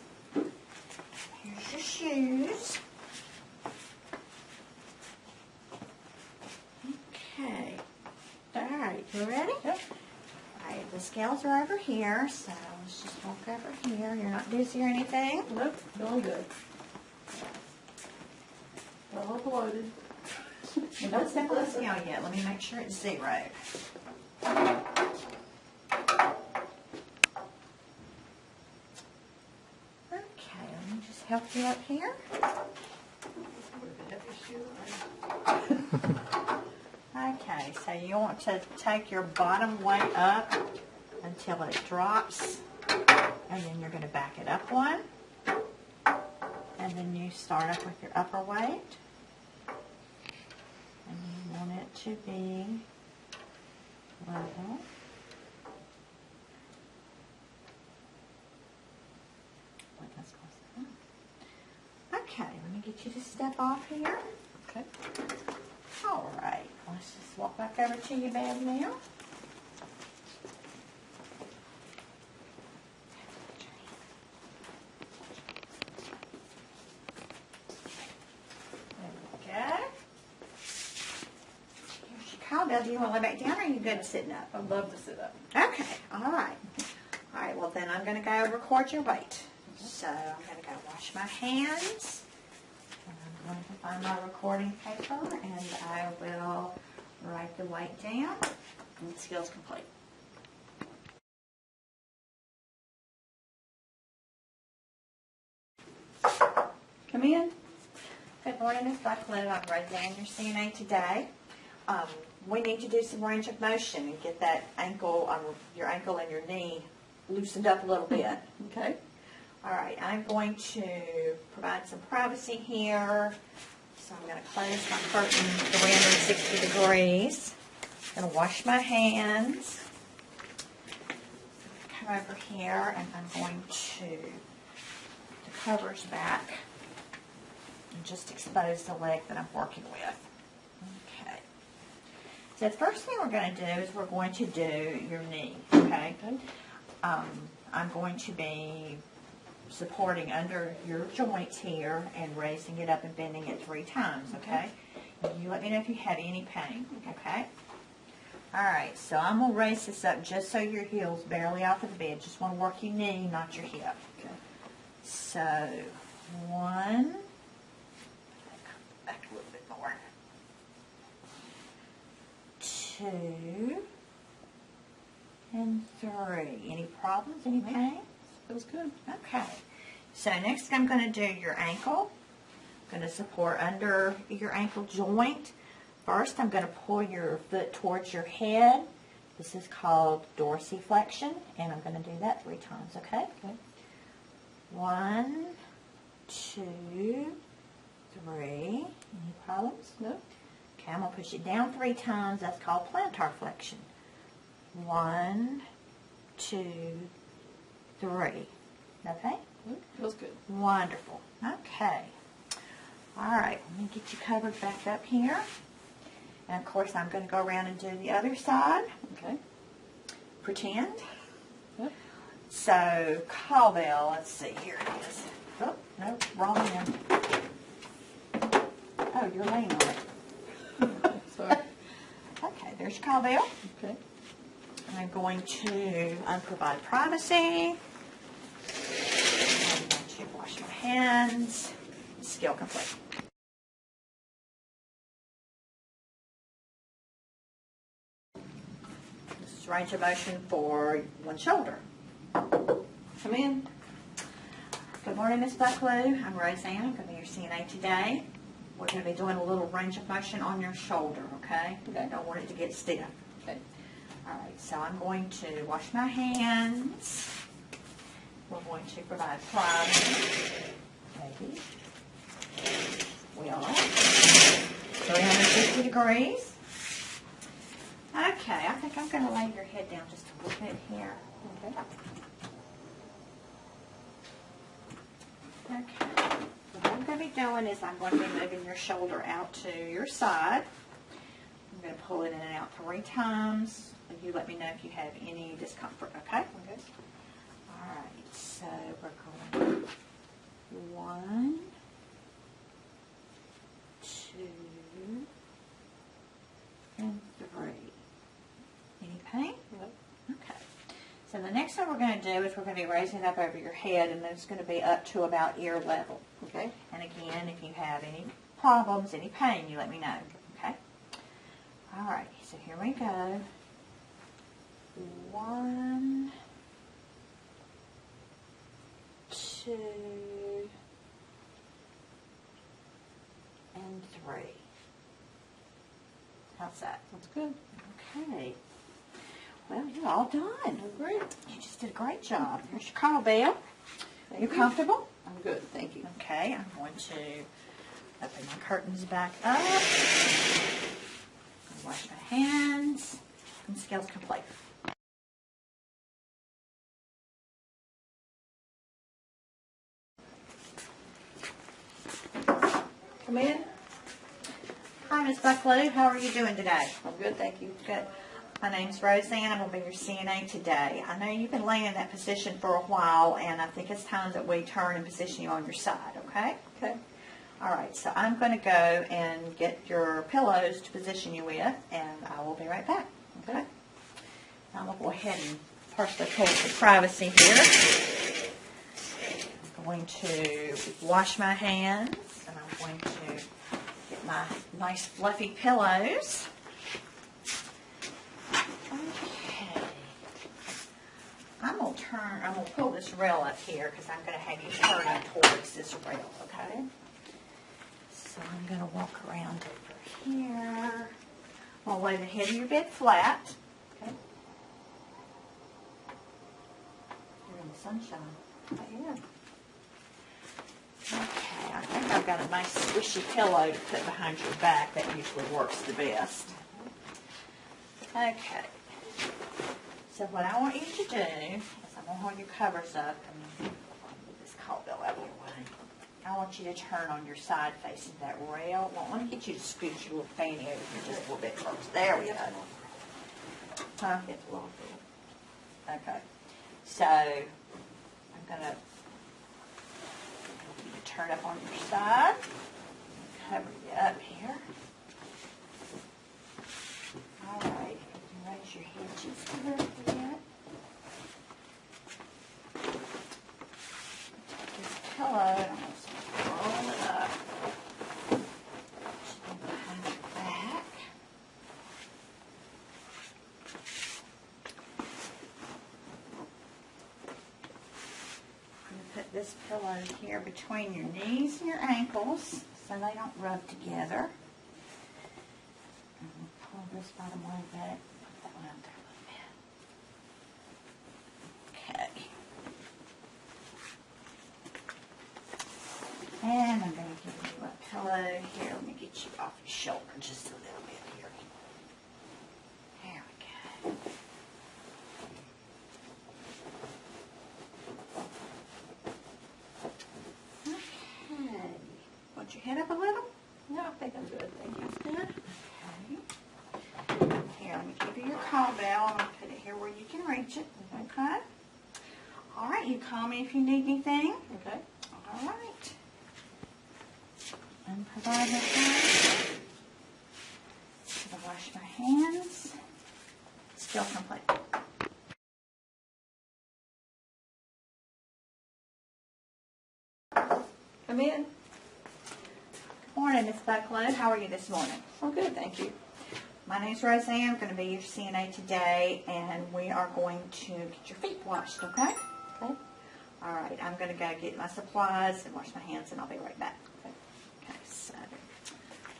Here's your shoes. Okay. All right, you ready? Yep. All right, the scales are over here, so let's just walk over here. You're not dizzy or anything? Nope, feeling good. A little bloated. And don't step on the scale yet. Let me make sure it's 0. Okay, let me just help you up here. Okay, so you want to take your bottom weight up until it drops, and then you're going to back it up one, and then you start up with your upper weight, and you want it to be level. Okay, let me get you to step off here. Okay. All right, let's just walk back over to your bed now. There we go. Here's your cowbell. Do you want to lay back down or are you good sitting up? I'd love to sit up. Okay, all right. All right, well then I'm going to go record your weight. So I'm going to go wash my hands. And I'm going to find my recording paper and I will write the weight down. And the skill's complete. Come in. Good morning, Ms. Bucklow. I'm Roseanne, your CNA today. We need to do some range of motion and get that ankle, your ankle and your knee loosened up a little bit. Okay. All right, I'm going to provide some privacy here. So I'm going to close my curtain 360 degrees. I'm going to wash my hands. Come over here and I'm going to the covers back and just expose the leg that I'm working with. Okay. So the first thing we're going to do is we're going to do your knee, okay? I'm going to be supporting under your joints here and raising it up and bending it 3 times, okay? You let me know if you have any pain, okay? All right, so I'm gonna raise this up just so your heel's barely off of the bed. Just wanna work your knee, not your hip. Okay. So, 1, back a little bit more. 2, and 3. Any problems, any pain? Feels good. Okay. So next I'm going to do your ankle. I'm going to support under your ankle joint. First I'm going to pull your foot towards your head. This is called dorsiflexion, and I'm going to do that 3 times, okay? Okay. 1, 2, 3. Any problems? No. Okay, I'm going to push it down 3 times. That's called plantar flexion. 1, 2, 3. Okay? Feels good. Wonderful. Okay. All right, let me get you covered back up here. And of course, I'm going to go around and do the other side. Okay. Pretend. Yep. So, cowbell, let's see, here it is. Oh, no, wrong end. Oh, you're laying on it. Sorry. Okay, there's your cowbell. Okay. I'm going to provide privacy. I'm going to wash my hands. Skill complete. This is range of motion for one shoulder. Come in. Good morning, Miss Bucklew. I'm Roseanne. I'm going to be your CNA today. We're going to be doing a little range of motion on your shoulder, okay? Okay. I don't want it to get stiff. Okay. All right, so I'm going to wash my hands. We're going to provide privacy. Maybe. We are. 350 degrees. Okay, I think I'm going to lay your head down just a little bit here. Okay. Okay. What I'm going to be doing is I'm going to be moving your shoulder out to your side. I'm going to pull it in and out 3 times. And you let me know if you have any discomfort, okay? Okay. All right, so we're going 1, 2, and 3. Any pain? Yep. Okay. So the next thing we're going to do is we're going to be raising it up over your head, and it's going to be up to about ear level. Okay. And again, if you have any problems, any pain, you let me know. Okay? All right, so here we go. 1, 2, and 3. How's that? That's good. Okay. Well, you're all done. Oh, great. You just did a great job. Here's your call bell. Thank You you. comfortable? I'm good. Thank you. Okay, I'm going to open my curtains back up. Wash my hands. And skills complete. Come in. Hi, Miss Bucklew. How are you doing today? I'm good. Thank you. Good. My name's Roseanne. I'm going to be your CNA today. I know you've been laying in that position for a while, and I think it's time that we turn and position you on your side, okay? Okay. All right, so I'm going to go and get your pillows to position you with, and I will be right back, okay? I'm going to go ahead and partially pull for privacy here. I'm going to wash my hands, and I'm going to get my nice fluffy pillows. Okay. I'm going to pull this rail up here because I'm going to have you turning towards this rail, okay? So I'm going to walk around over here. I'm going to lay the head of your bed flat. Okay. You're in the sunshine. I am. Okay, I think I've got a nice squishy pillow to put behind your back. That usually works the best. Okay. So what I want you to do is I'm going to hold your covers up and move this cowbell out of your way. I want you to turn on your side facing that rail. Well, let me get you to scoot your little fanny over here just a little bit first. There we go. Huh? It's a little bit. Okay. So I'm going to turn up on your side. Cover you up here. All right. You a little bit. Take this pillow and I'm just gonna roll it up. Behind your back. I'm gonna put this pillow here between your knees and your ankles so they don't rub together. And we'll pull this bottom one back, put that one up there a little bit. Okay. And I'm going to give you a pillow here. Let me get you off your shoulder just a little bit here. There we go. Okay. Want your head up a little? No, I think I'm good, thank you. That's good. Okay. Here, let me give you your call bell. I'm going to put it here where you can reach it. Okay. All right, you call me if you need anything. Okay. All right. And provide my time. I'm gonna wash my hands. Still complete. Come in. Good morning, Miss Bucklow. How are you this morning? Oh, good, thank you. My name's Roseanne. I'm going to be your CNA today, and we are going to get your feet washed, okay? Okay. All right, I'm going to go get my supplies and wash my hands, and I'll be right back. Okay, so I'm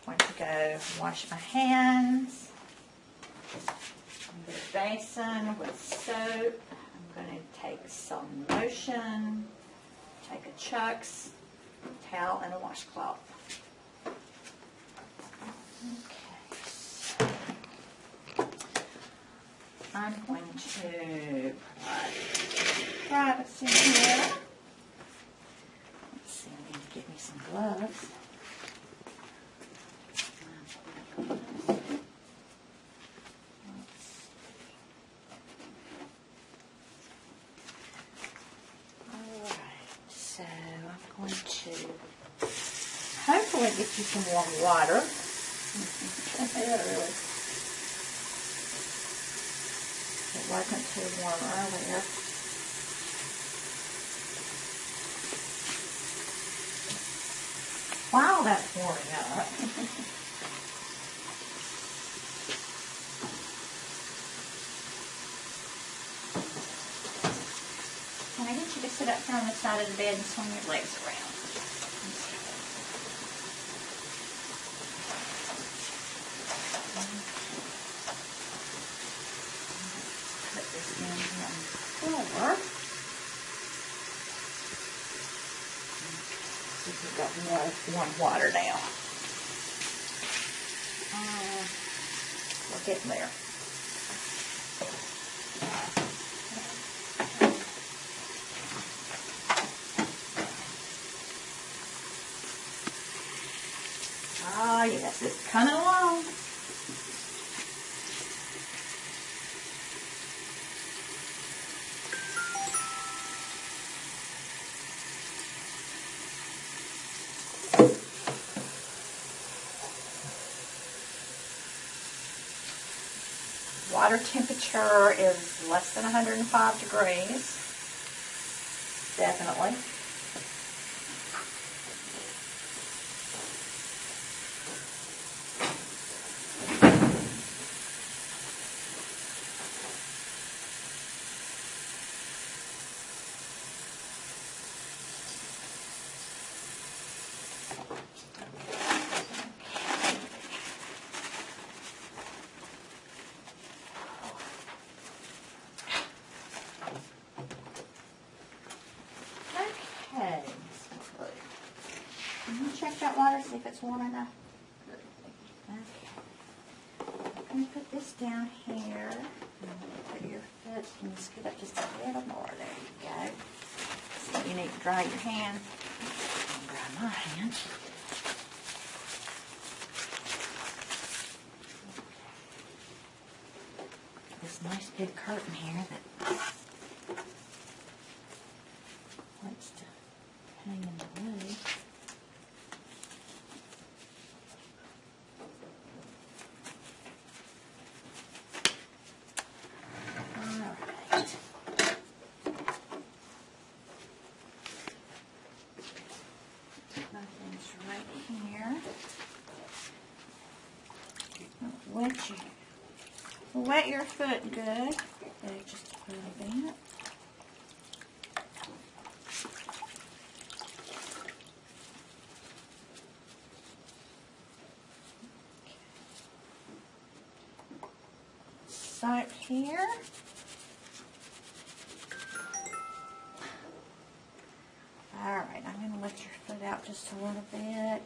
going to go wash my hands. I'm going to basin with soap. I'm going to take some lotion, take a Chuck's towel, and a washcloth. Okay, so I'm going to provide privacy here. Let's see, I need to get me some gloves. Alright, so I'm going to hopefully get you some warm water. Yeah, really. It wasn't too warm earlier. Wow, that's warming up. Can I get you to sit up here on the side of the bed and swing your legs around? Put this in here on the floor. We've got more warm water now. We're getting there. Ah, yes, it's coming along. Water temperature is less than 105 degrees. Definitely. Okay. Can you check that water, see if it's warm enough? Okay. I'm going to put this down here. Put your foot, can you scoot up just a little more? There you go. So you need to dry your hand. I'll dry my hand. This nice big curtain here that likes to hang in the way. wet your foot good. Just a little bit. Soap here. All right, I'm going to let your foot out just a little bit.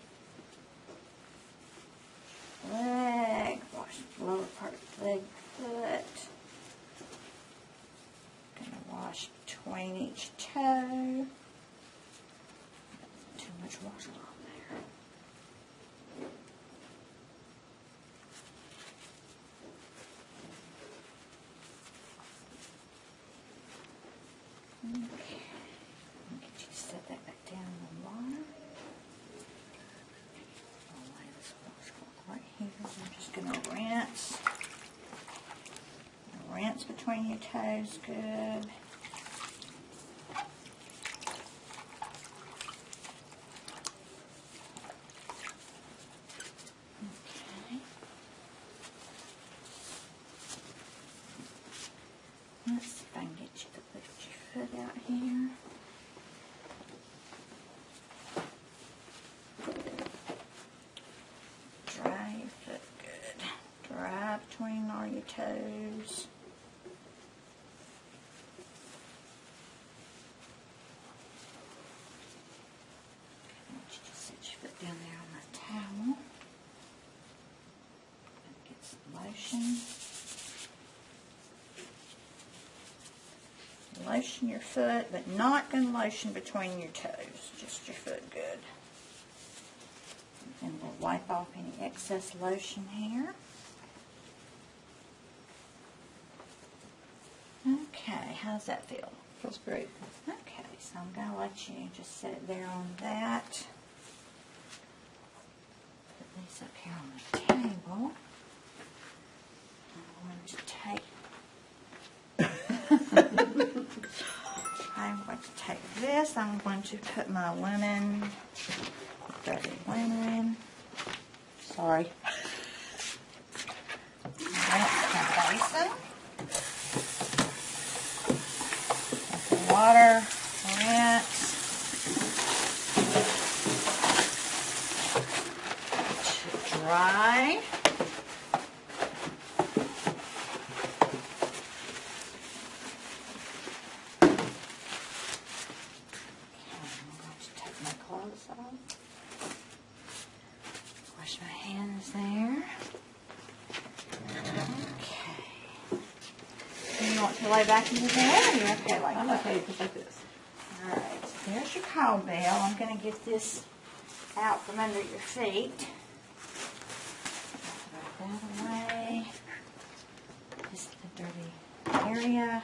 Leg, wash the lower part of the leg, foot. Going to wash between each toe. Too much water on there. Okay. Get you to set that back down in the water. I'll lay this washcloth right here. I'm just going to rinse. Rinse between your toes good. Okay. Let's see if I can get you to lift your foot out here. Dry your foot good. Dry between all your toes. I want you to set your foot down there on the towel. And get some lotion. Lotion your foot, but not going to lotion between your toes, just your foot good. And we'll wipe off any excess lotion here. Okay, how's that feel? Feels great. Okay, so I'm going to let you just set it there on that. Put these up here on the table. I'm going to take I'm going to take this, I'm going to put my linen, dirty linen, sorry, rinse my basin, with the water, rinse, dry. Wash my hands there. Okay. You want to lay back in your bed, or you're okay like I'm that? okay just like this. Alright, so there's your cowbell. I'm going to get this out from under your feet. Throw that away. This is the dirty area.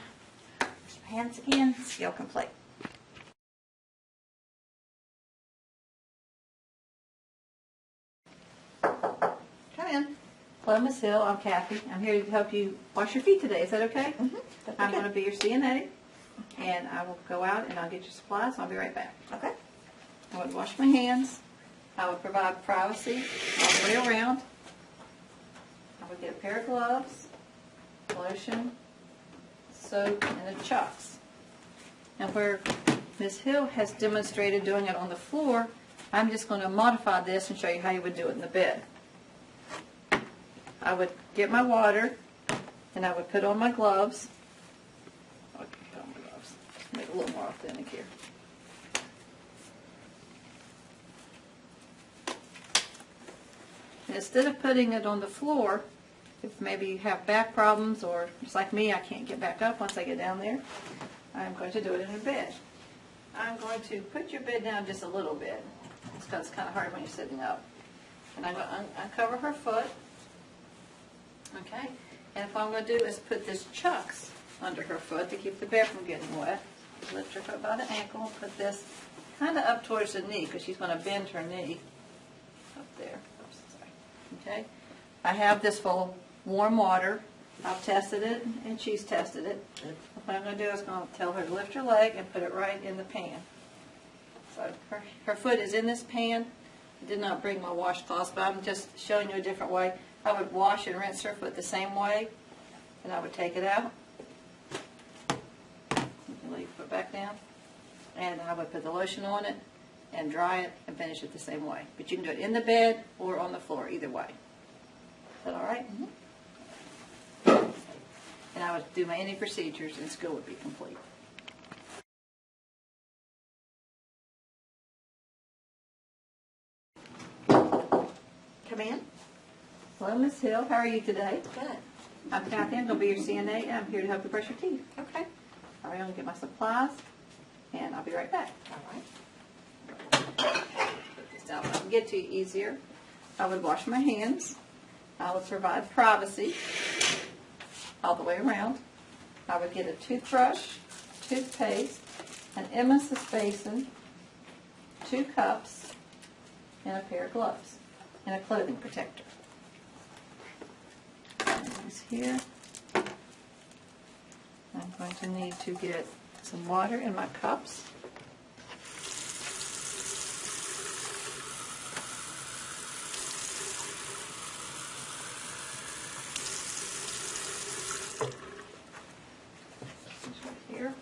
Wash my hands again. Skill complete. Come in. Hello, Miss Hill. I'm Kathy. I'm here to help you wash your feet today. Is that okay? That's I'm okay. going to be your CNA, and I will go out and I'll get your supplies. And I'll be right back. Okay. I would wash my hands. I would provide privacy all the way around. I would get a pair of gloves, lotion, soap, and the chucks. Now where Ms. Hill has demonstrated doing it on the floor, I'm just going to modify this and show you how you would do it in the bed. I would get my water, and I would put on my gloves. I would put on my gloves. Make it a little more authentic here. And instead of putting it on the floor, if maybe you have back problems, or just like me, I can't get back up once I get down there, I'm going to do it in a bed. I'm going to put your bed down just a little bit. It's because it's kind of hard when you're sitting up. And I'm going to uncover her foot. Okay, and what I'm going to do is put this chucks under her foot to keep the bear from getting wet. Lift her foot by the ankle and put this kind of up towards the knee because she's going to bend her knee up there. Oops, sorry. Okay, I have this full of warm water. I've tested it and she's tested it. What I'm going to do is going to tell her to lift her leg and put it right in the pan. So her foot is in this pan. I did not bring my washcloths, but I'm just showing you a different way. I would wash and rinse her foot the same way, and I would take it out. You can lay your foot back down. And I would put the lotion on it and dry it and finish it the same way. But you can do it in the bed or on the floor, either way. Is that all right? And I would do my any procedures and school would be complete. Come in. Hello, Miss Hill. How are you today? Good. I'm Kathy. I'm going to be your CNA, and I'm here to help you brush your teeth. Okay. All right, I'm going to get my supplies, and I'll be right back. All right. Put this down so I can get to you easier. I would wash my hands. I would provide privacy all the way around. I would get a toothbrush, toothpaste, an emesis basin, 2 cups, and a pair of gloves, and a clothing protector. These here. I'm going to need to get some water in my cups. Here.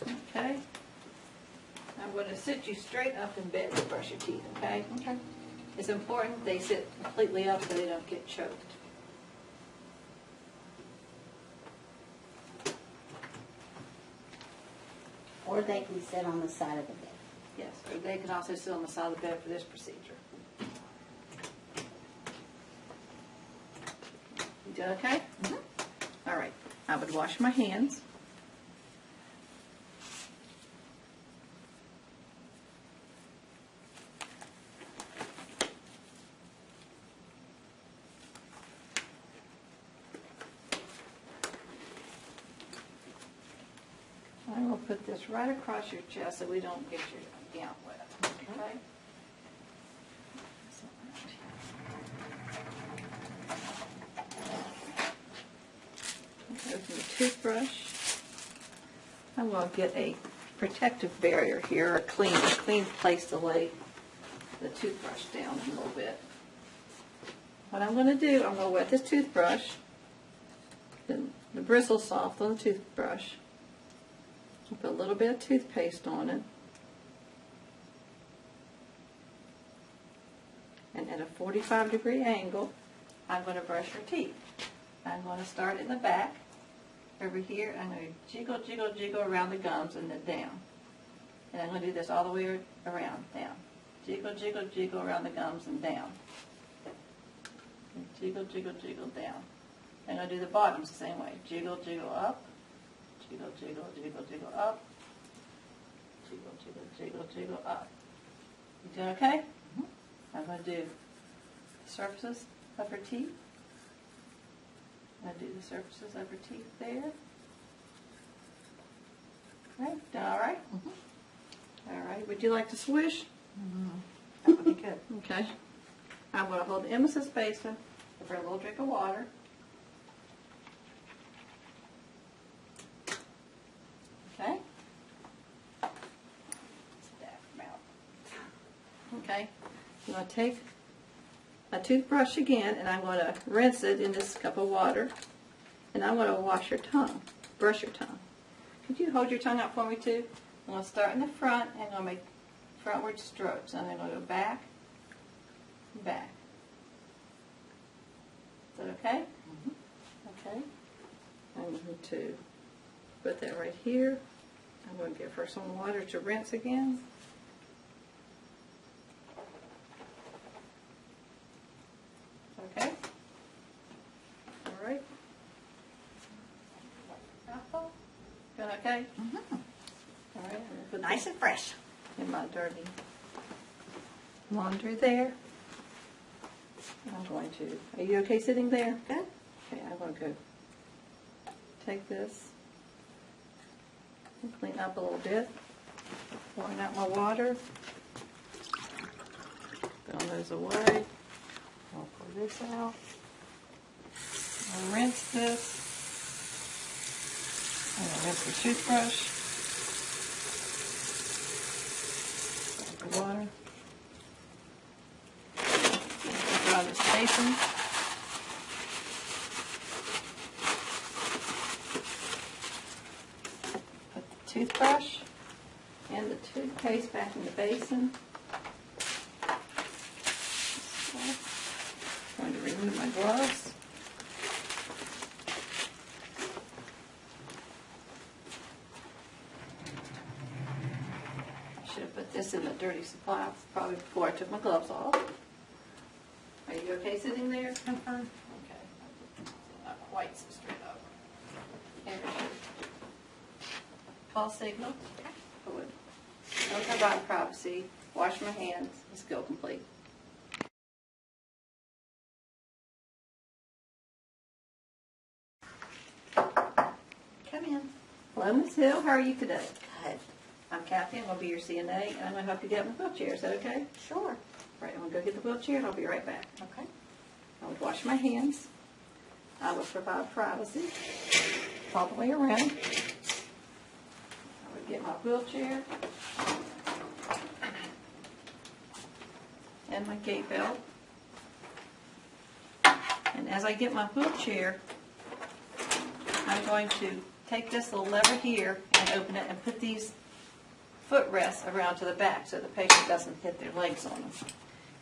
Okay. I'm going to sit you straight up in bed to brush your teeth, okay? Okay. It's important they sit completely up so they don't get choked. Or they can sit on the side of the bed. Yes, or they can also sit on the side of the bed for this procedure. You doing okay? All right. I would wash my hands. I will put this right across your chest so we don't get your gown wet. Okay? Open the toothbrush. I'm going to get a protective barrier here, a clean place to lay the toothbrush down a little bit. What I'm going to do, I'm going to wet this toothbrush, then the bristle's soft on the toothbrush. Put a little bit of toothpaste on it. And at a 45-degree angle, I'm going to brush your teeth. I'm going to start in the back. Over here, I'm going to jiggle, jiggle, jiggle around the gums and then down. And I'm going to do this all the way around, down. Jiggle, jiggle, jiggle around the gums and down. And jiggle, jiggle, jiggle down. I'm going to do the bottoms the same way. Jiggle, jiggle up. Jiggle, jiggle, jiggle, jiggle up. Jiggle, jiggle, jiggle, jiggle up. You doing okay? I'm going to do the surfaces of her teeth. I'm going to do the surfaces of her teeth there. Right, done all right? All right, would you like to swish? That would be good. Okay. I'm going to hold the emesis basin for a little drink of water. Okay. Okay. I'm going to take a toothbrush again, and I'm going to rinse it in this cup of water. And I'm going to wash your tongue, brush your tongue. Could you hold your tongue out for me too? I'm going to start in the front, and I'm going to make frontward strokes. And I'm going to go back, back. Is that okay? Okay. I'm going to put that right here. I'm going to give her some water to rinse again. Okay. All right. Doing okay? All right. I'm gonna put Nice and fresh. this in my dirty laundry there. I'm going to. Are you okay sitting there? Good. Okay. I'm going to go take this and clean up a little bit. Pouring out my water. Put those away. I'll pour this out. I'll rinse this. I'm going to rinse the toothbrush. The water. Put it on this basin. basin. Put the toothbrush and the toothpaste back in the basin. Going to remove my gloves. I should have put this in the dirty supply probably before I took my gloves off. Are you okay sitting there? I'm fine. Okay. Not quite so straight up. And call signal. Forward. No provide privacy. Wash my hands. Let's go complete. Come in. Hello, Ms. Hill. How are you today? Good. I'm Kathy. I'm going to be your CNA, and I'm going to help you get in the wheelchair. Is that okay? Sure. Right. I'm going to go get the wheelchair, and I'll be right back. Okay. I would wash my hands. I would provide privacy all the way around. I would get my wheelchair and my gate belt. And as I get my wheelchair, I'm going to take this little lever here and open it and put these footrests around to the back so the patient doesn't hit their legs on them.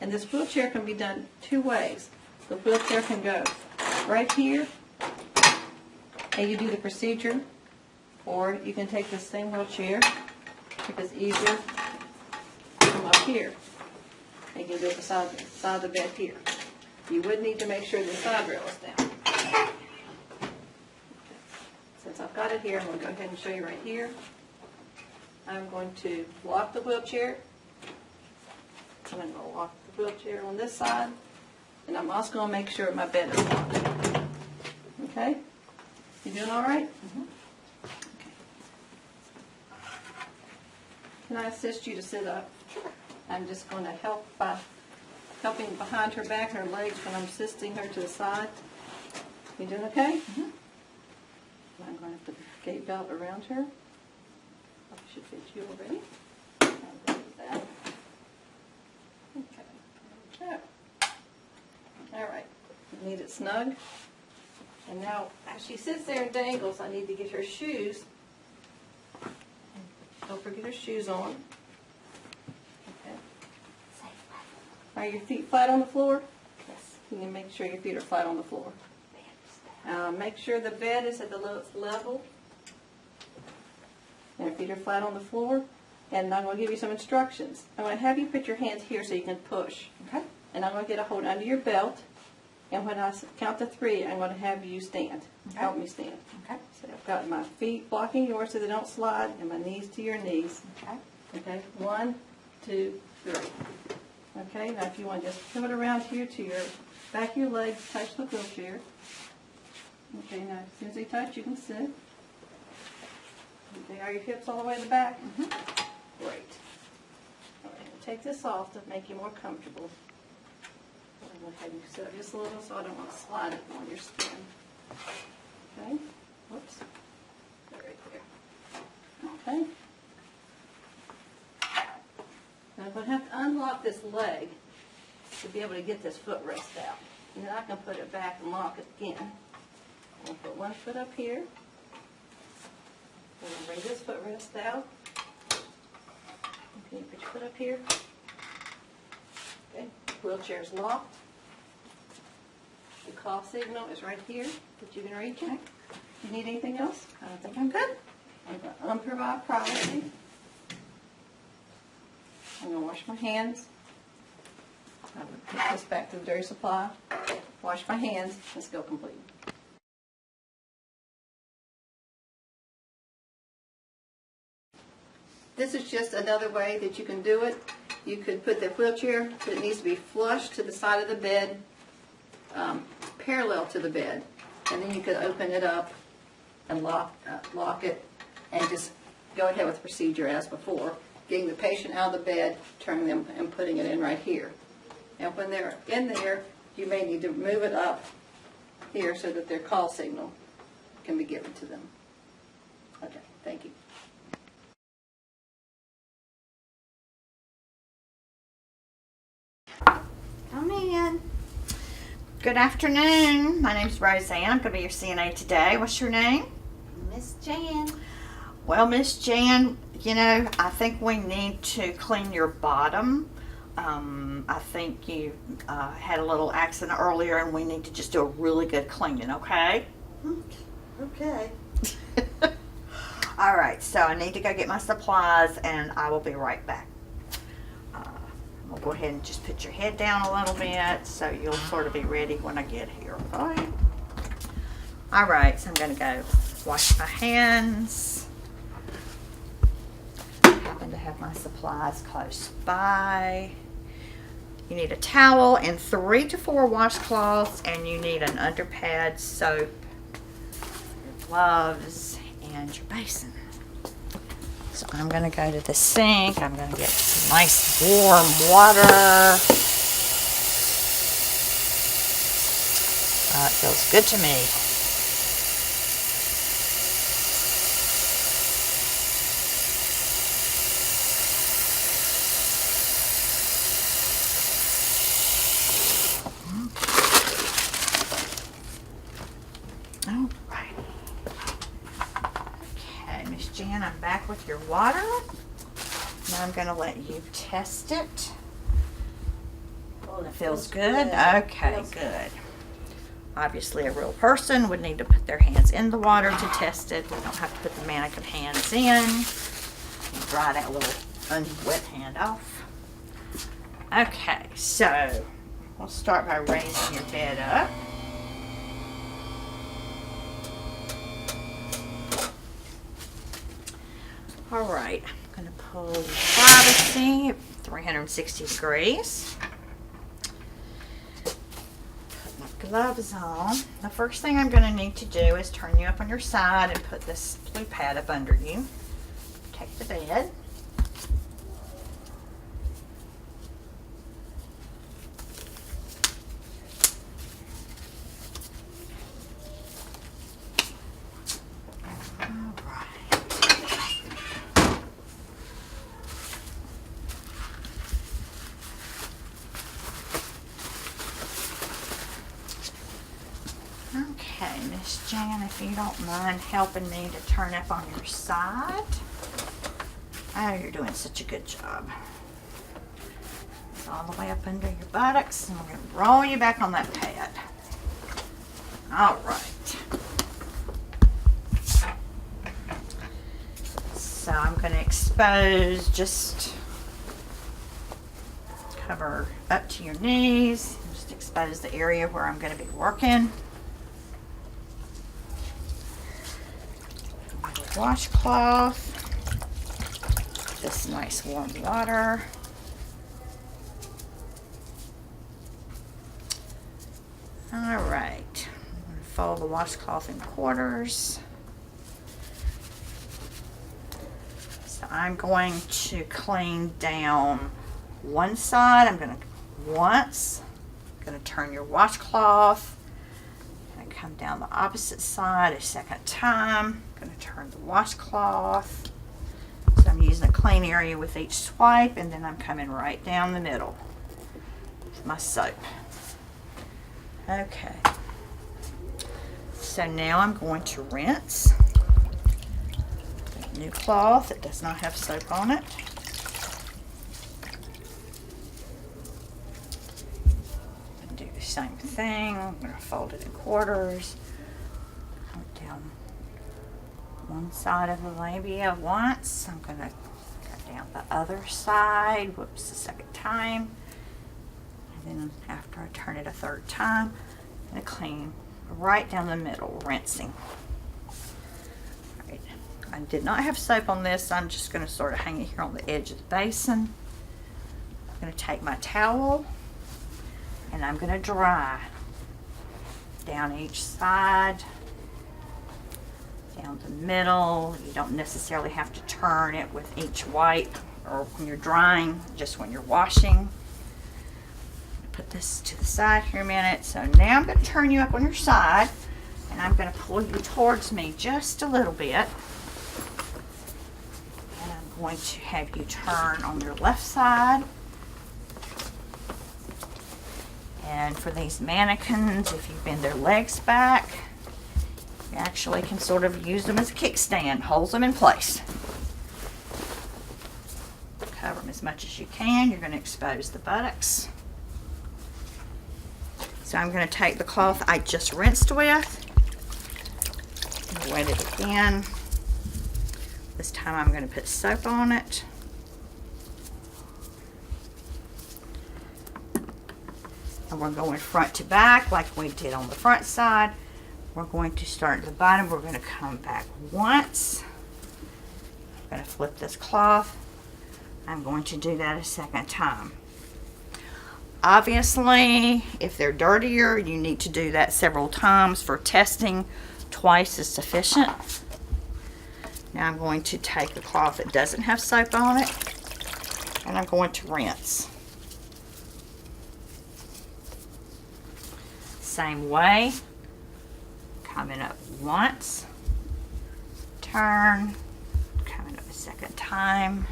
And this wheelchair can be done two ways. The wheelchair can go right here and you do the procedure, or you can take this same wheelchair, if it's easier, come up here and you can do it beside side of the bed here. You would need to make sure the side rail is down. Since I've got it here, I'm going to go ahead and show you right here. I'm going to lock the wheelchair. I'm going to lock the wheelchair on this side, and I'm also going to make sure my bed is locked. Okay? You doing all right? Mm-hmm. Okay. Can I assist you to sit up? Sure. I'm just going to help by helping behind her back, her legs, when I'm assisting her to the side. You doing okay? Mm-hmm. I'm going to put the gate belt around her. That should fit you already. I'll go with that. Okay. There we go. All right. You need it snug. And now, as she sits there and dangles, I need to get her shoes. Don't forget her shoes on. Okay. Are your feet flat on the floor? Yes. You can make sure your feet are flat on the floor. Make sure the bed is at the lowest level. And your feet are flat on the floor. And I'm going to give you some instructions. I'm going to have you put your hands here so you can push. Okay. And I'm going to get a hold under your belt. And when I count to 3, I'm going to have you stand. Okay. Help me stand. Okay. So I've got my feet blocking yours so they don't slide, and my knees to your knees. Okay. Okay, 1, 2, 3. Okay, now if you want to just pivot around here to your back of your legs, touch the wheelchair. Okay, now as soon as they touch, you can sit. Okay, are your hips all the way to the back? Mm-hmm. Great. All right, we'll take this off to make you more comfortable. I'm going to have you sit up just a little so I don't want to slide it on your skin. Okay, whoops. Right there. Okay. Now I'm going to have to unlock this leg to be able to get this footrest out. And then I can put it back and lock it again. I'll put one foot up here. Then I'll bring this footrest out. Okay, put your foot up here. Okay, wheelchair's locked. The call signal is right here that you can reach it. You need anything else? I don't think I'm good. I'm going to unprovide privacy. I'm going to wash my hands. I'm going to put this back to the dirty supply. Wash my hands. Let's go complete. This is just another way that you can do it. You could put the wheelchair, but it needs to be flush to the side of the bed, parallel to the bed. And then you could open it up and lock it and just go ahead with the procedure as before, getting the patient out of the bed, turning them and putting it in right here. And when they're in there, you may need to move it up here so that their call signal can be given to them. Okay, thank you. Come in. Good afternoon. My name's Roseanne. I'm going to be your CNA today. What's your name? Miss Jan. Well, Miss Jan, you know, I think we need to clean your bottom. I think you had a little accident earlier, and we need to just do a really good cleaning, okay? Okay. All right, so I need to go get my supplies, and I will be right back. We'll go ahead and just put your head down a little bit so you'll sort of be ready when I get here, okay? All right, so I'm going to go wash my hands. I happen to have my supplies close by. You need a towel and 3 to 4 washcloths, and you need an underpad, soap, your gloves, and your basin. So I'm going to go to the sink. I'm going to get some nice warm water. It feels good to me. All right. Okay, Miss Jan, I'm back with your water. Now I'm going to let you test it. Oh, It feels good? Okay, Feels good. Obviously, a real person would need to put their hands in the water to test it. We don't have to put the mannequin hands in. Dry that little unwet hand off. Okay, so we'll start by raising your bed up. All right, I'm going to pull your privacy 360 degrees. Put my gloves on. The first thing I'm going to need to do is turn you up on your side and put this blue pad up under you. Protect the bed. Okay, Miss Jan, if you don't mind helping me to turn up on your side. Oh, you're doing such a good job. It's all the way up under your buttocks, and we're going to roll you back on that pad. All right. So I'm going to expose, just cover up to your knees. Just expose the area where I'm going to be working. Washcloth, this nice warm water. All right, I'm going to fold the washcloth in quarters. So I'm going to clean down one side. I'm going to turn your washcloth. And come down the opposite side a second time. I'm going to turn the washcloth. So I'm using a clean area with each swipe, and then I'm coming right down the middle with my soap. Okay. So now I'm going to rinse. A new cloth that does not have soap on it. And do the same thing. I'm going to fold it in quarters. Down one side of the labia once. I'm going to go down the other side. Whoops, the second time. And then after I turn it a third time, I'm going to clean right down the middle, rinsing. Right. I did not have soap on this. I'm just going to sort of hang it here on the edge of the basin. I'm going to take my towel and I'm going to dry down each side. Down the middle. You don't necessarily have to turn it with each wipe or when you're drying, just when you're washing. Put this to the side here a minute. So now I'm going to turn you up on your side, and I'm going to pull you towards me just a little bit. And I'm going to have you turn on your left side. And for these mannequins, if you bend their legs back, you actually can sort of use them as a kickstand, holds them in place. Cover them as much as you can. You're going to expose the buttocks. So I'm going to take the cloth I just rinsed with, and wet it again. This time I'm going to put soap on it. And we're going front to back like we did on the front side. We're going to start at the bottom. We're going to come back once. I'm going to flip this cloth. I'm going to do that a second time. Obviously, if they're dirtier, you need to do that several times. For testing, twice is sufficient. Now I'm going to take a cloth that doesn't have soap on it, and I'm going to rinse. Same way, coming up once, turn, coming up a second time.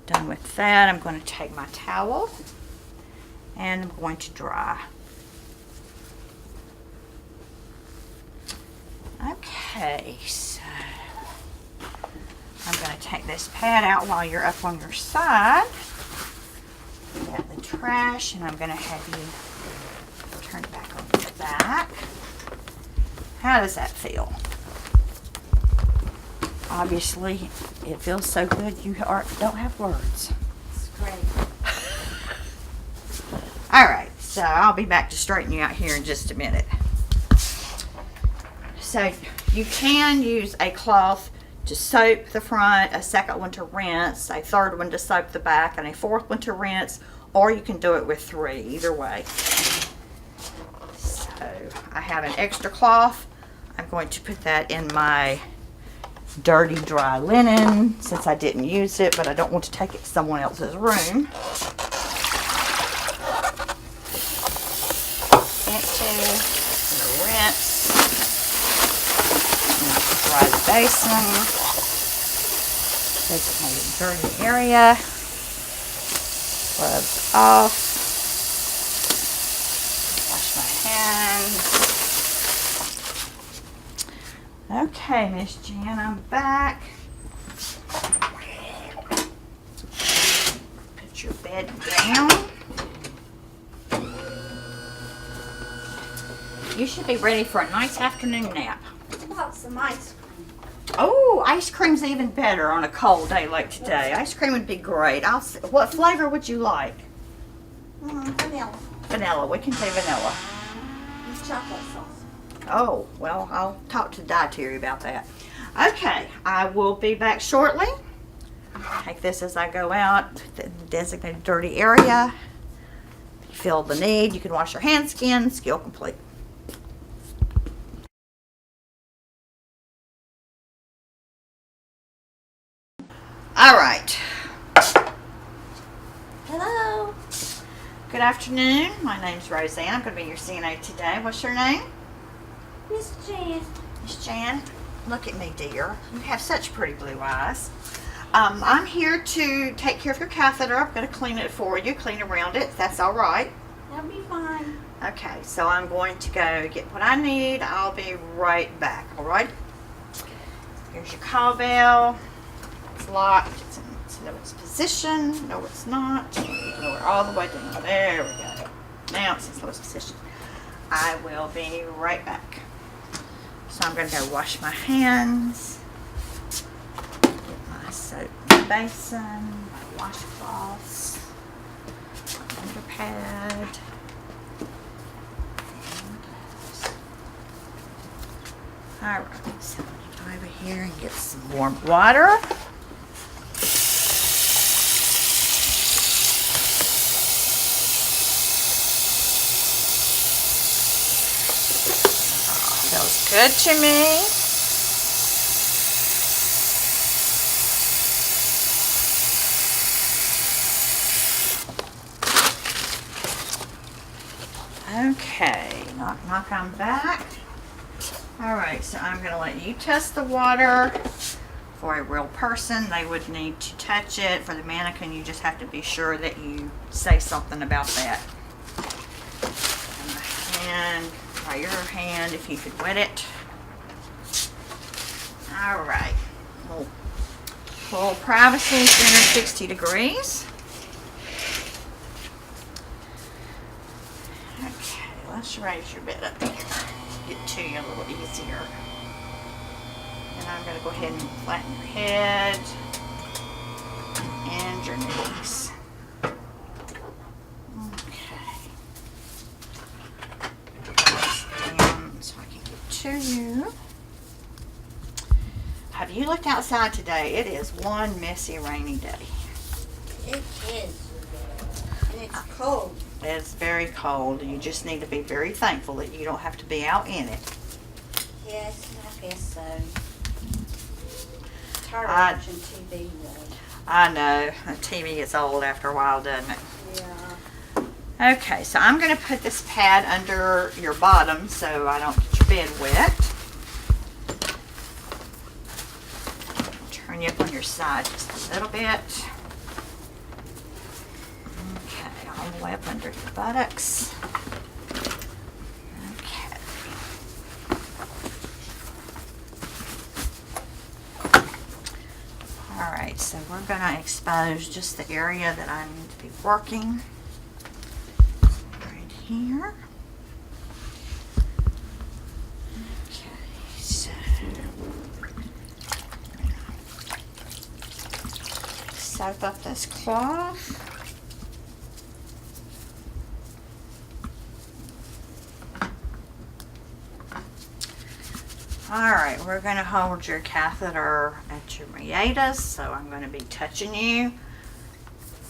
Done with that, I'm going to take my towel and I'm going to dry. Okay, so I'm going to take this pad out while you're up on your side. Get the trash, and I'm going to have you turn it back on your back. How does that feel? Obviously, it feels so good you don't have words. It's great. All right, so I'll be back to straighten you out here in just a minute. So you can use a cloth to soap the front, a second one to rinse, a third one to soap the back, and a fourth one to rinse, or you can do it with 3, either way. So I have an extra cloth. I'm going to put that in my dirty dry linen since I didn't use it, but I don't want to take it to someone else's room. Rinse, dry the basin, designated dirty area, gloves off, wash my hands. Okay, Miss Jan, I'm back. Put your bed down. You should be ready for a nice afternoon nap. What about some ice cream? Oh, ice cream's even better on a cold day like today. Ice cream would be great. What flavor would you like? Vanilla. Vanilla. We can say vanilla. With chocolate sauce. Oh, well, I'll talk to the dietary about that. Okay, I will be back shortly. Take this as I go out, the designated dirty area. If you feel the need, you can wash your hands again. Skill complete. All right. Hello. Good afternoon. My name's Roseanne. I'm going to be your CNA today. What's your name? Miss Jan. Miss Jan. Look at me, dear. You have such pretty blue eyes. I'm here to take care of your catheter. I'm going to clean it for you, clean around it. That's all right. That'll be fine. Okay, so I'm going to go get what I need. I'll be right back, all right? Here's your call bell. It's locked. It's in its position. No, it's not. Lower all the way down. There we go. Now it's in its position. I will be right back. So I'm going to go wash my hands. Get my soap in the basin, my washcloths, my underpad. Alright, so I'm going to go over here and get some warm water. Feels good to me. Okay, knock, knock, I'm back. All right, so I'm going to let you test the water. For a real person, they would need to touch it. For the mannequin, you just have to be sure that you say something about that. and try your hand if you could wet it. All right. Full privacy, 360 degrees. Okay, let's raise your bed up here. Get to you a little easier. And I'm going to go ahead and flatten your head and your knees. Okay. Down so I can get to you. Have you looked outside today? It is one messy, rainy day. It is. And it's cold. It's very cold. You just need to be very thankful that you don't have to be out in it. Yes, I guess so. Tired I- of watching TV though. I know. The TV gets old after a while, doesn't it? Yeah. Okay, so I'm going to put this pad under your bottom so I don't get your bed wet. Turn you up on your side just a little bit. Okay, all the way up under your buttocks. Okay. All right, so we're going to expose just the area that I need to be working. Right here. Okay, so soak up this cloth. Alright, we're going to hold your catheter at your meatus, so I'm going to be touching you.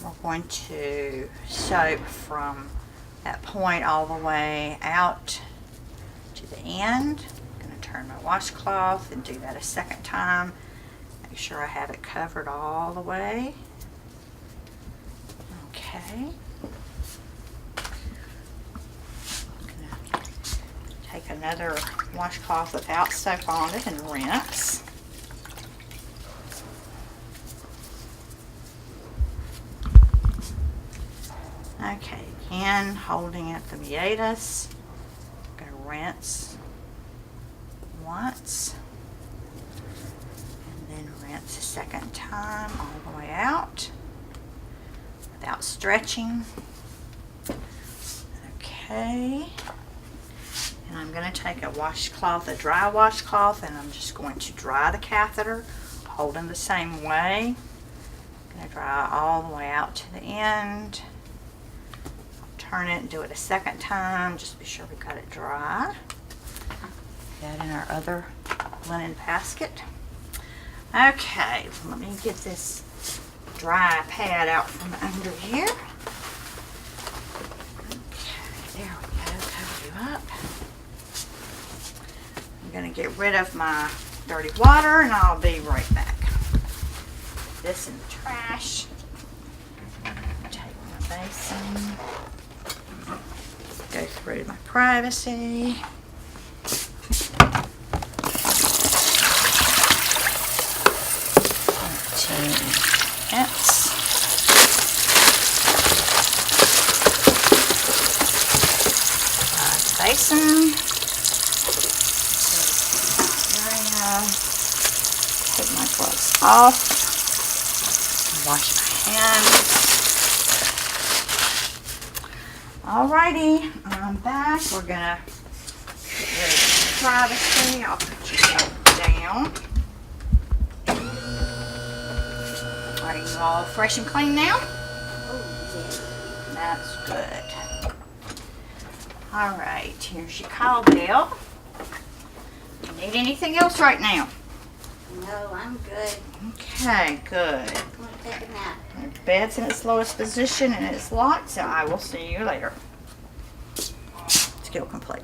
We're going to soak from that point all the way out to the end. I'm going to turn my washcloth and do that a second time. Make sure I have it covered all the way. Okay. Take another washcloth without soap on it and rinse. Okay, again, holding at the meatus. I'm going to rinse once. And then rinse a second time all the way out without stretching. Okay. And I'm going to take a washcloth, a dry washcloth, and I'm just going to dry the catheter, holding the same way. I'm going to dry all the way out to the end. I'll turn it and do it a second time. Just be sure we got it dry. Put that in our other linen basket. Okay, let me get this dry pad out from under here. Okay, there we go. Cover you up. I'm going to get rid of my dirty water and I'll be right back. Put this in the trash. Take my basin. Go through my privacy. 15 minutes. Basin. Take my gloves off. Wash my hands. Alrighty, I'm back. We're gonna get rid of privacy. I'll put you down. Are you all fresh and clean now? Oh, That's good. Alright, here's your call bell. You need anything else right now? yeah. No, I'm good. Okay, good. I'm going to take a nap. The bed's in its lowest position and it's locked, so I will see you later. Skill complete.